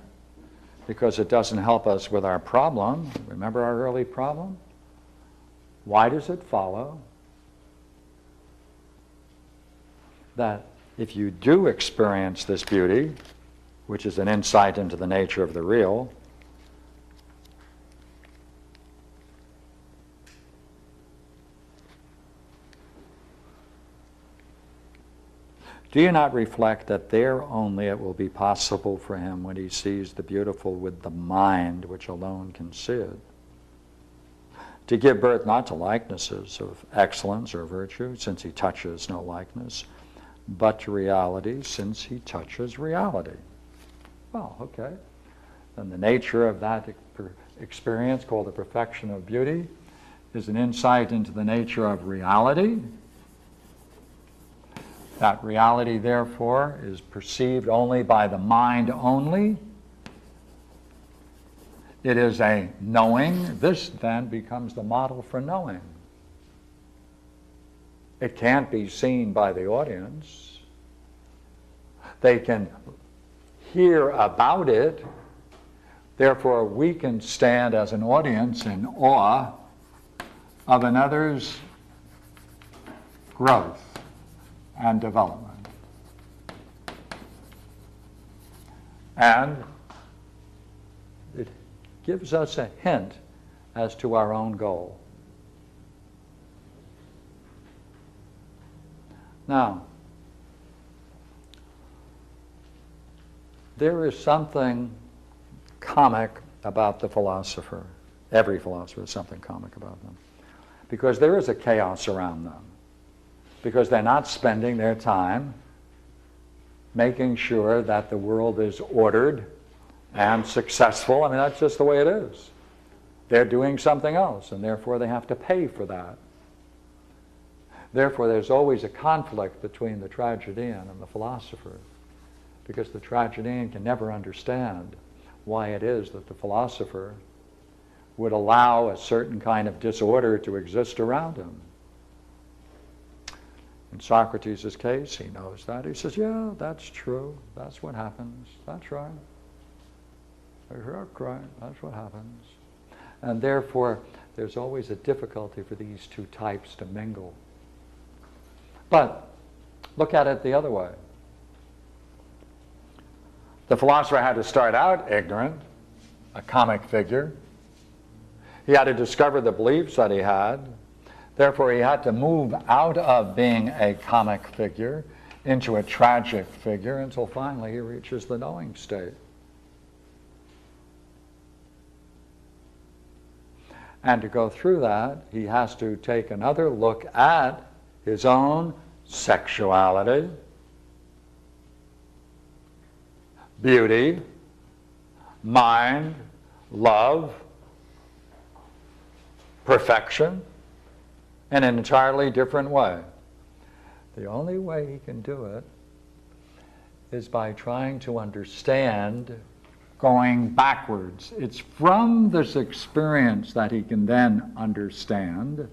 because it doesn't help us with our problem. Remember our early problem? Why does it follow that if you do experience this beauty, which is an insight into the nature of the real, do you not reflect that there only it will be possible for him when he sees the beautiful with the mind which alone can see it, to give birth not to likenesses of excellence or virtue, since he touches no likeness, but to reality, since he touches reality? Well, okay. Then the nature of that experience, called the perfection of beauty, is an insight into the nature of reality. That reality, therefore, is perceived only by the mind only. It is a knowing. This then becomes the model for knowing. It can't be seen by the audience. They can hear about it. Therefore, we can stand as an audience in awe of another's growth and development. And it gives us a hint as to our own goal. Now, there is something comic about the philosopher. Every philosopher has something comic about them, because there is a chaos around them. Because they're not spending their time making sure that the world is ordered and successful. I mean, that's just the way it is. They're doing something else, and therefore they have to pay for that. Therefore, there's always a conflict between the tragedian and the philosopher, because the tragedian can never understand why it is that the philosopher would allow a certain kind of disorder to exist around him. In Socrates' case, he knows that. He says, yeah, that's true. That's what happens. That's right. Right, that's what happens. And therefore, there's always a difficulty for these two types to mingle. But look at it the other way. The philosopher had to start out ignorant, a comic figure. He had to discover the beliefs that he had. Therefore, he had to move out of being a comic figure into a tragic figure until finally he reaches the knowing state. And to go through that, he has to take another look at his own sexuality, beauty, mind, love, perfection, in an entirely different way. The only way he can do it is by trying to understand going backwards. It's from this experience that he can then understand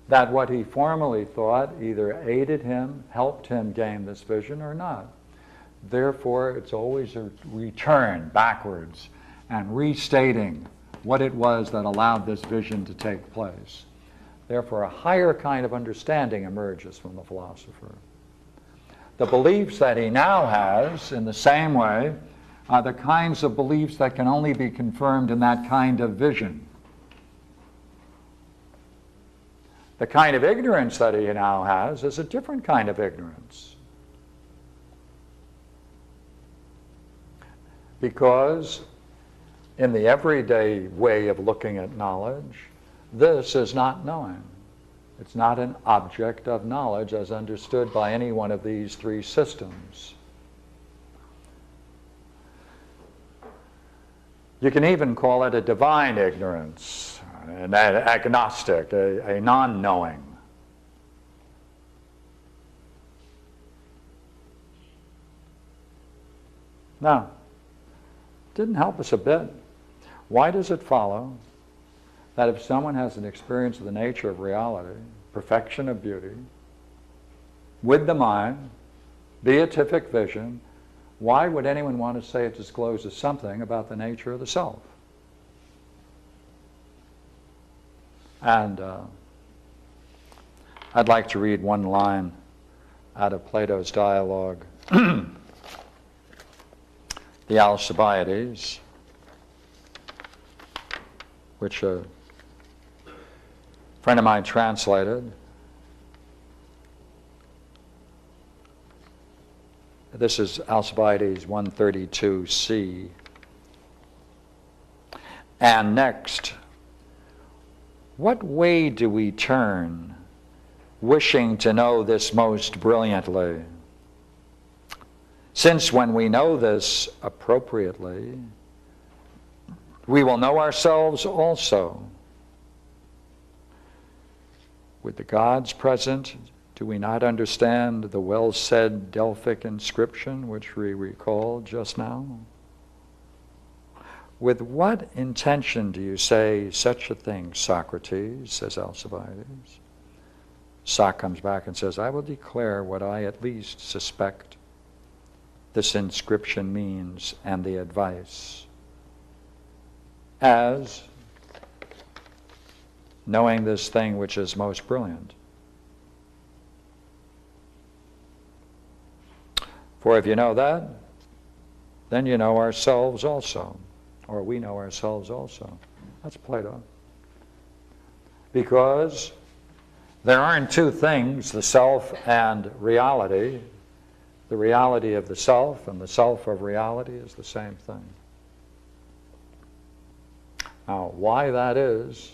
that what he formerly thought either aided him, helped him gain this vision or not. Therefore, it's always a return backwards and restating what it was that allowed this vision to take place. Therefore, a higher kind of understanding emerges from the philosopher. The beliefs that he now has, in the same way, are the kinds of beliefs that can only be confirmed in that kind of vision. The kind of ignorance that he now has is a different kind of ignorance. Because in the everyday way of looking at knowledge, this is not knowing. It's not an object of knowledge as understood by any one of these three systems. You can even call it a divine ignorance, an agnostic, a non-knowing. Now, it didn't help us a bit. Why does it follow that if someone has an experience of the nature of reality, perfection of beauty, with the mind, beatific vision, why would anyone want to say it discloses something about the nature of the self? And I'd like to read one line out of Plato's dialogue, the Alcibiades, which a friend of mine translated. This is Alcibiades 132c. And next, what way do we turn, wishing to know this most brilliantly? Since when we know this appropriately, we will know ourselves also. With the gods present, do we not understand the well-said Delphic inscription which we recalled just now? With what intention do you say such a thing, Socrates, says Alcibiades. Soc comes back and says, I will declare what I at least suspect this inscription means and the advice. As knowing this thing which is most brilliant. For if you know that, then you know ourselves also, or we know ourselves also. That's Plato. Because there aren't two things, the self and reality. The reality of the self and the self of reality is the same thing. Now, why that is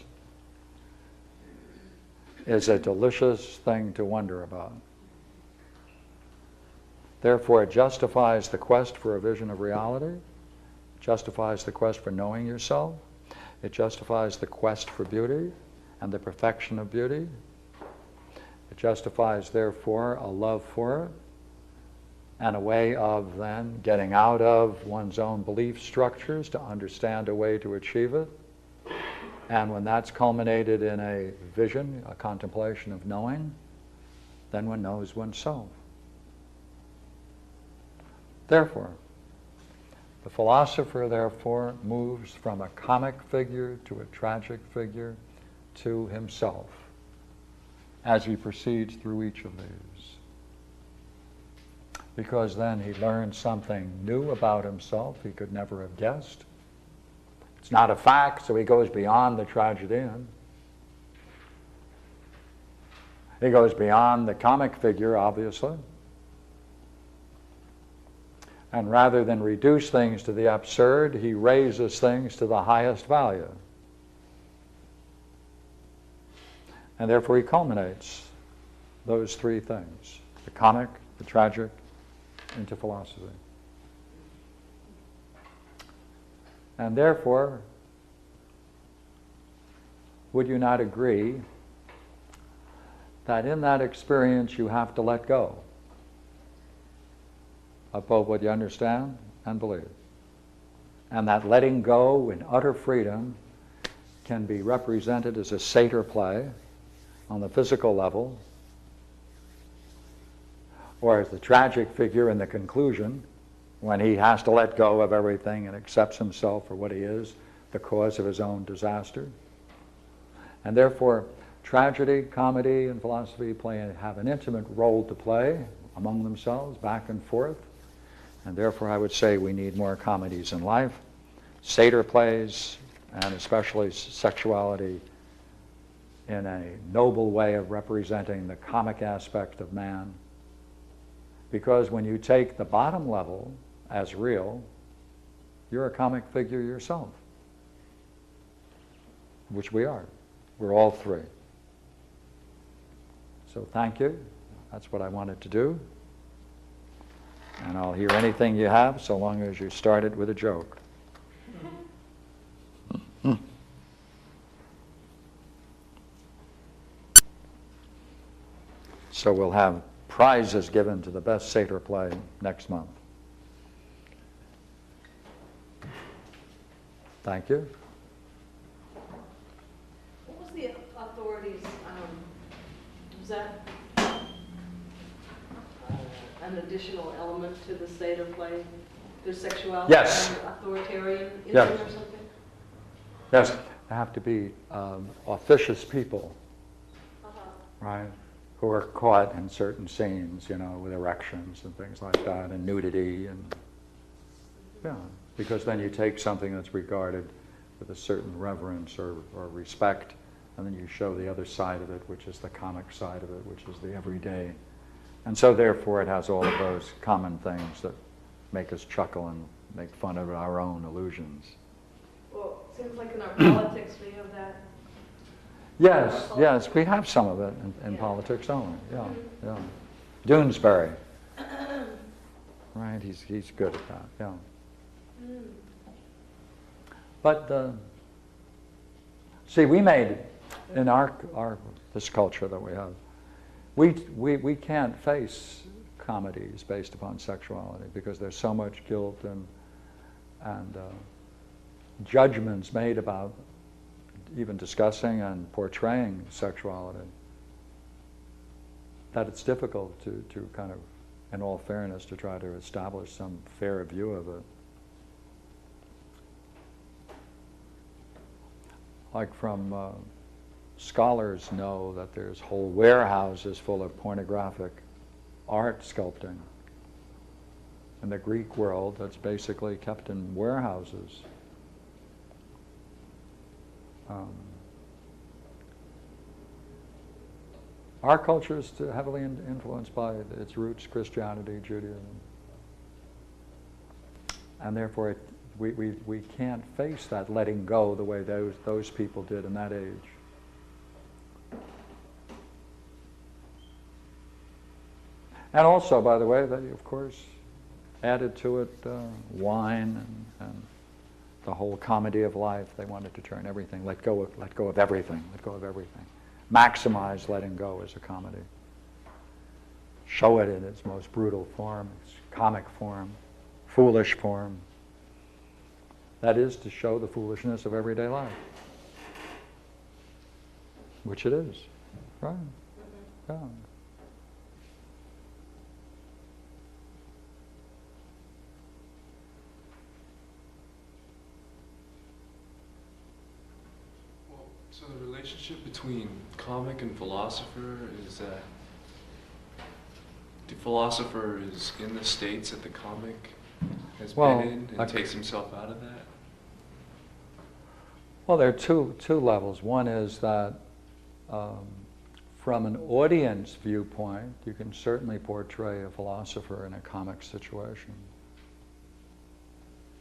a delicious thing to wonder about. Therefore, it justifies the quest for a vision of reality, justifies the quest for knowing yourself, it justifies the quest for beauty and the perfection of beauty. It justifies, therefore, a love for it and a way of then getting out of one's own belief structures to understand a way to achieve it. And when that's culminated in a vision, a contemplation of knowing, then one knows oneself. Therefore, The philosopher, therefore, moves from a comic figure to a tragic figure to himself as he proceeds through each of these. Because then he learns something new about himself he could never have guessed. It's not a fact, so he goes beyond the tragedian. He goes beyond the comic figure, obviously. And rather than reduce things to the absurd, he raises things to the highest value. And therefore he culminates those three things, the comic, the tragic, into philosophy. And therefore, would you not agree that in that experience you have to let go of both what you understand and believe? And that letting go in utter freedom can be represented as a satyr play on the physical level, or as the tragic figure in the conclusion, when he has to let go of everything and accepts himself for what he is, the cause of his own disaster. And therefore, tragedy, comedy, and philosophy have an intimate role to play among themselves, back and forth. And therefore, I would say we need more comedies in life, satyr plays, and especially sexuality in a noble way of representing the comic aspect of man. Because when you take the bottom level as real, you're a comic figure yourself, which we are. We're all three. So thank you. That's what I wanted to do. And I'll hear anything you have so long as you start it with a joke. So we'll have prizes given to the best satyr play next month. Thank you. What was the authorities, was that an additional element to the satyr play? Their sexuality? Yes. And authoritarianism Yes. or something? Yes, there have to be officious people, right, who are caught in certain scenes, you know, with erections and things like that, and nudity, and yeah, because then you take something that's regarded with a certain reverence or respect, and then you show the other side of it, which is the comic side of it, which is the everyday. And so therefore it has all of those common things that make us chuckle and make fun of our own illusions. Well, it seems like in our politics we have that. Yes, yes, we have some of it in politics, don't we? Yeah, yeah. Doonesbury. Right, he's good at that, yeah. But, see, we made, in this culture that we have, we can't face comedies based upon sexuality because there's so much guilt and judgments made about even discussing and portraying sexuality, that it's difficult to kind of, in all fairness, to try to establish some fair view of it. Like from scholars know that there's whole warehouses full of pornographic art sculpting in the Greek world that's basically kept in warehouses. Our culture is heavily influenced by its roots, Christianity, Judaism. And therefore we can't face that letting go the way those people did in that age. And also, by the way, they, of course, added to it wine and the whole comedy of life. They wanted to turn everything, let go of everything, let go of everything. Maximize letting go as a comedy. Show it in its most brutal form, its comic form, foolish form. That is to show the foolishness of everyday life. Which it is, right? Yeah. So the relationship between comic and philosopher is that the philosopher is in the states that the comic has Well, been in and takes himself out of that? Well, there are two levels. One is that from an audience viewpoint, you can certainly portray a philosopher in a comic situation.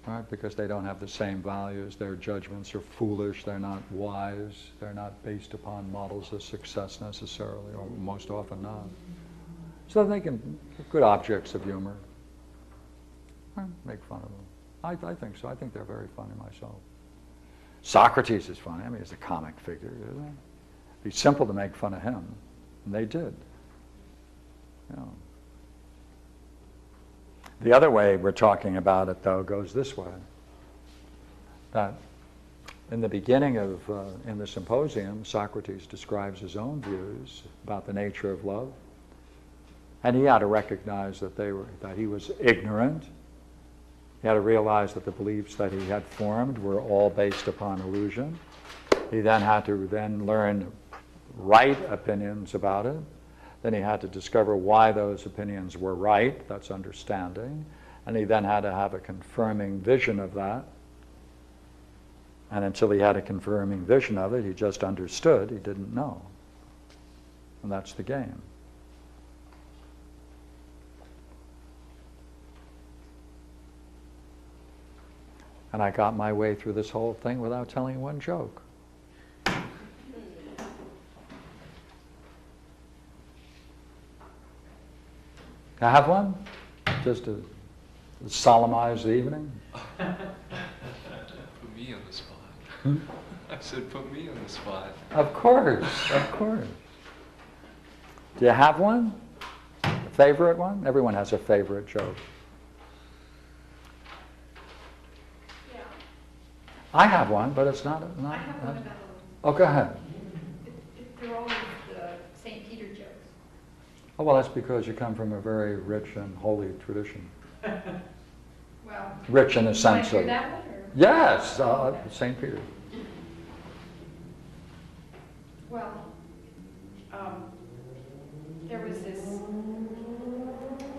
Right? Because they don't have the same values, their judgments are foolish, they're not wise, they're not based upon models of success necessarily, or most often not. So they can be good objects of humor. Make fun of them. I think so. I think they're very funny myself. Socrates is funny. I mean, he's a comic figure, isn't he? It'd be simple to make fun of him, and they did. You know. The other way we're talking about it, though, goes this way. That in the beginning of, in the symposium, Socrates describes his own views about the nature of love. And he had to recognize that he was ignorant. He had to realize that the beliefs that he had formed were all based upon illusion. He then had to learn right opinions about it. Then he had to discover why those opinions were right, that's understanding. And he then had to have a confirming vision of that. And until he had a confirming vision of it, he just understood, he didn't know. And that's the game. And I got my way through this whole thing without telling one joke. Can I have one? Just to solemnize the evening? Put me on the spot. I said, put me on the spot. Of course, of course. Do you have one? A favorite one? Everyone has a favorite joke. Yeah. I have one, but it's not. I have one about, Oh, go ahead. they're always the St. Peter jokes. Oh, well, that's because you come from a very rich and holy tradition. Well. Rich in the You sense wanna of. hear that one, or? Yes, St. Peter. Well, there was this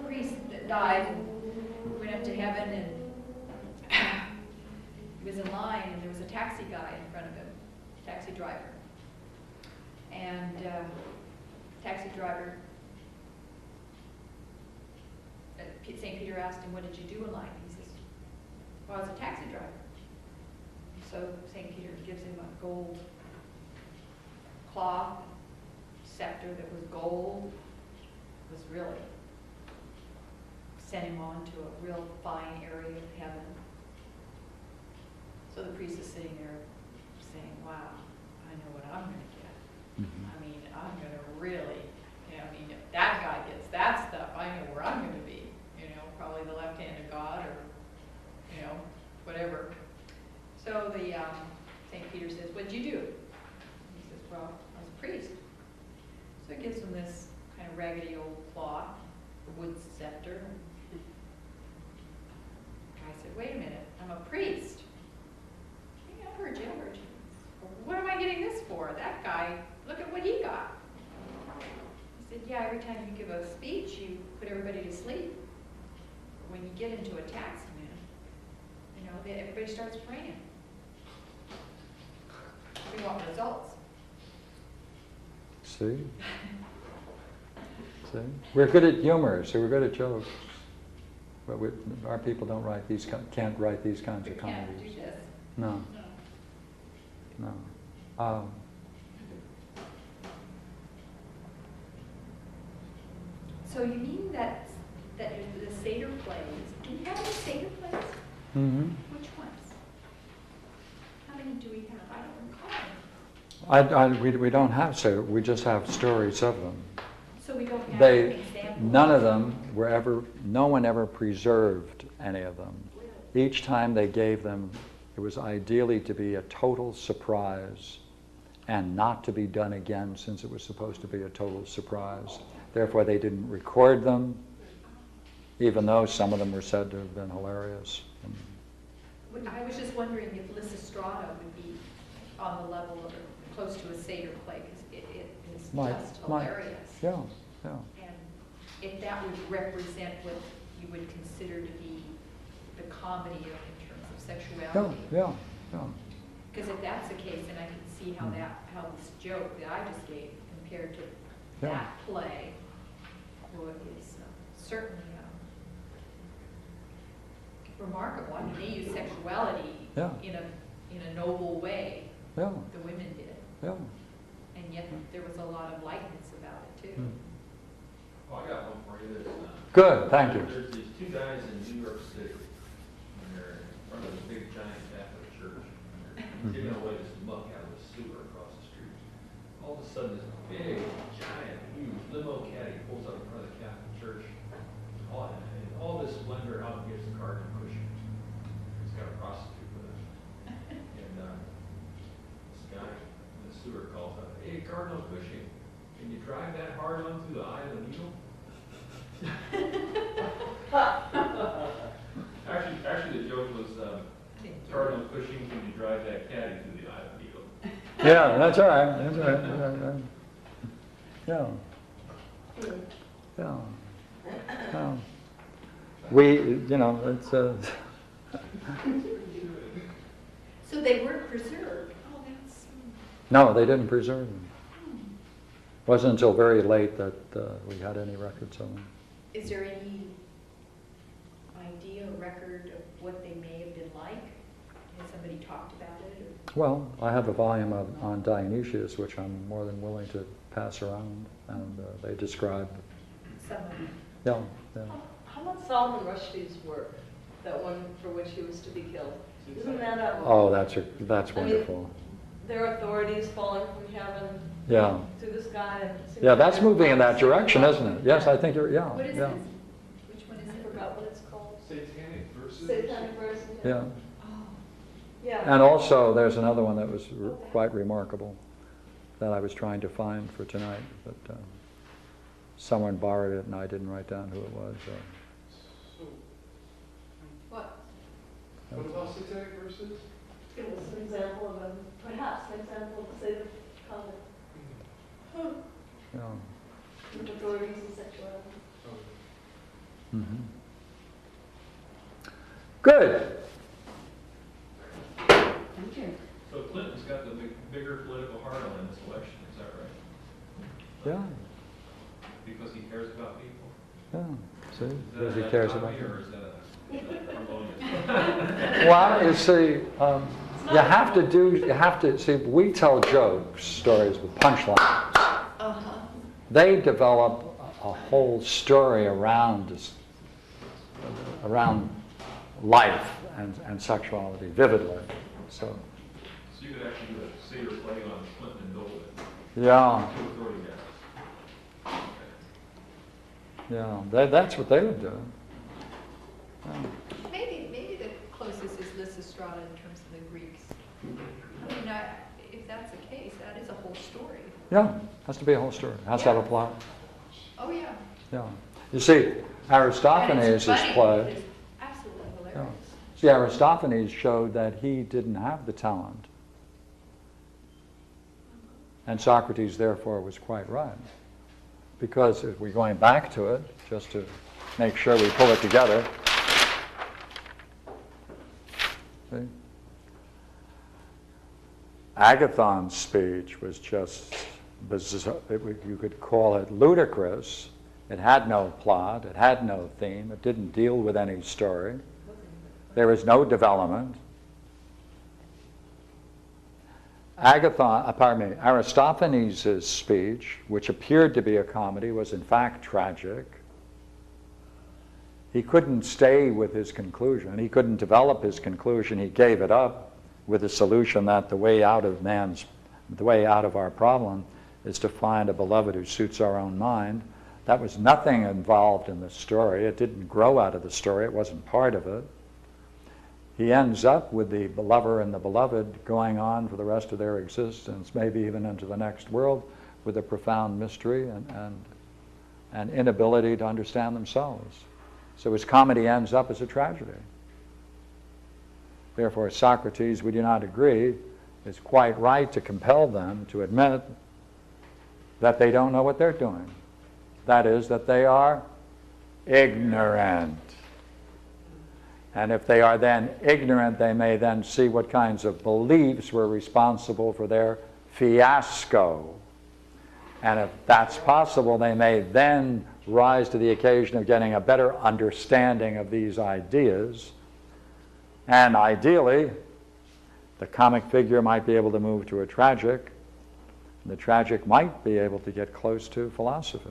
priest that died, went up to heaven, and he was in line, and there was a taxi guy in front of him, taxi driver. And taxi driver, St. Peter asked him, what did you do in life? He says, well, I was a taxi driver. So St. Peter gives him a gold cloth scepter that was gold. It was really, sent him on to a real fine area of heaven. So the priest is sitting there saying, wow, I know what I'm going to get. I mean, I'm going to really, I mean, if that guy gets that stuff, I know where I'm going to be. Probably the left hand of God, or, whatever. So the St. Peter says, what'd you do? He says, well, I was a priest. So he gives him this kind of raggedy old cloth, a wood scepter. The guy said, wait a minute, I'm a priest. Yeah, I've heard you. What am I getting this for? That guy, look at what he got. He said, yeah, every time you give a speech, you put everybody to sleep. When you get into a taxi, man, everybody starts praying. We want results. See? See? We're good at humor, so we're good at jokes. But our people can't write these kinds of comedies. We can't do this. No. No. So you mean that the Seder plays, do you have any Seder plays? Mm-hmm. Which ones? How many do we have? I don't recall. We don't have Seder, we just have stories of them. So we don't have an example? None of them no one ever preserved any of them. Each time they gave them, it was ideally to be a total surprise and not to be done again, since it was supposed to be a total surprise. Therefore, they didn't record them, even though some of them were said to have been hilarious. I was just wondering if Lysistrata would be on the level of close to a satyr play, because it is Might, just might. hilarious. Yeah, yeah. And if that would represent what you would consider to be the comedy in terms of Yeah, sexuality. yeah, yeah. Because if that's the case, then I can see how how this joke that I just gave compared to Yeah. that play, well, is certainly remarkable. I mean, they use sexuality Yeah. in a noble way, Yeah, the women did, yeah. and yet there was a lot of likeness about it too. Mm. Oh, I got one for you. Good, thank you. There's these two guys in New York City, and they're in front of a big giant Catholic church, and they're giving away this muck out of the sewer across the street. All of a sudden, this big, giant, huge limo caddy pulls up in front of the Catholic church. And all this splendor out gives the Cardinal Cushing. He's got a prostitute with him. And this guy in the sewer calls up, "Hey, Cardinal Cushing, can you drive that hard on through the eye of the needle?" Actually, the joke was, Cardinal Cushing, can you drive that caddy through the eye of the needle? Yeah, that's all right, that's all right, that's all right. Yeah. Yeah. Yeah. We, it's, So they were preserved. Oh, that's. no, they didn't preserve them. Wasn't until very late that we had any records of them. Is there any idea or record of what they may have been like? Has somebody talked about it? Or? Well, I have a volume on Dionysius, which I'm more than willing to pass around, and they describe, Some of them. yeah, yeah. How about Salman Rushdie's work, that one for which he was to be killed? Isn't that Oh, that's I mean, wonderful. there are authorities falling from heaven Yeah, to the sky and... yeah, that's moving in that direction, isn't it? Yes, I think yeah, What is yeah, this? Which one is I it? forgot what it's called. Satanic verses. Satanic verse. yeah. Oh, Yeah. And also, there's another one that was quite remarkable that I was trying to find for tonight, but someone borrowed it and I didn't write down who it was. what? What about satanic verses? It was an example of perhaps an example of the Seder covenant. Yeah. With authorities and sexuality. Mhm. Good. Thank you. So Clinton's got the bigger political heart on in this election, is that right? Yeah, Because he cares about people? yeah. See, Is because that he a cares dichotomy, about or it. is that harmonious? Well, you see, you have to see. We tell jokes, stories with punchlines. Uh-huh. They develop a whole story around life and sexuality vividly. So, So you could actually do a satyr play on Clinton and Dolan, yeah, two authority guys. Okay. yeah, that's what they would do. Yeah. Maybe the closest is Lysistrata in terms of the Greeks. I mean, if that's the case, that is a whole story. Yeah, has to be a whole story. Has to have a plot. Oh, yeah. Yeah. You see, Aristophanes' And it's funny. play. It's absolutely Yeah. hilarious. See, Aristophanes showed that he didn't have the talent. And Socrates, therefore, was quite right. Because if we're going back to it, just to make sure we pull it together. See? Agathon's speech was just bizarre. You could call it ludicrous. It had no plot. It had no theme. It didn't deal with any story. There was no development. Aristophanes' speech, which appeared to be a comedy, was in fact tragic. He couldn't stay with his conclusion. He couldn't develop his conclusion. He gave it up with the solution that the way out of our problem is to find a beloved who suits our own mind. That was nothing involved in the story. It didn't grow out of the story. It wasn't part of it. He ends up with the lover and the beloved going on for the rest of their existence, maybe even into the next world, with a profound mystery and inability to understand themselves. So his comedy ends up as a tragedy. Therefore, Socrates, we do not agree, is quite right to compel them to admit that they don't know what they're doing. That is, that they are ignorant. And if they are then ignorant, they may then see what kinds of beliefs were responsible for their fiasco. And if that's possible, they may then rise to the occasion of getting a better understanding of these ideas. And ideally, the comic figure might be able to move to a tragic. The tragic might be able to get close to philosophy,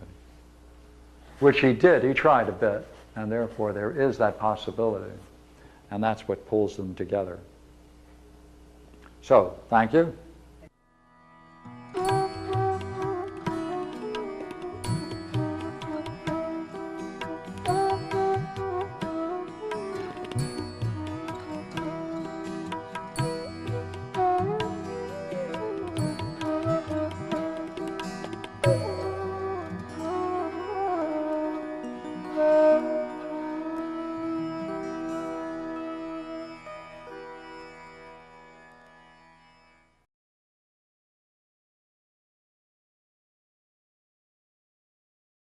which he did. He tried a bit, and therefore there is that possibility. And that's what pulls them together. So, thank you.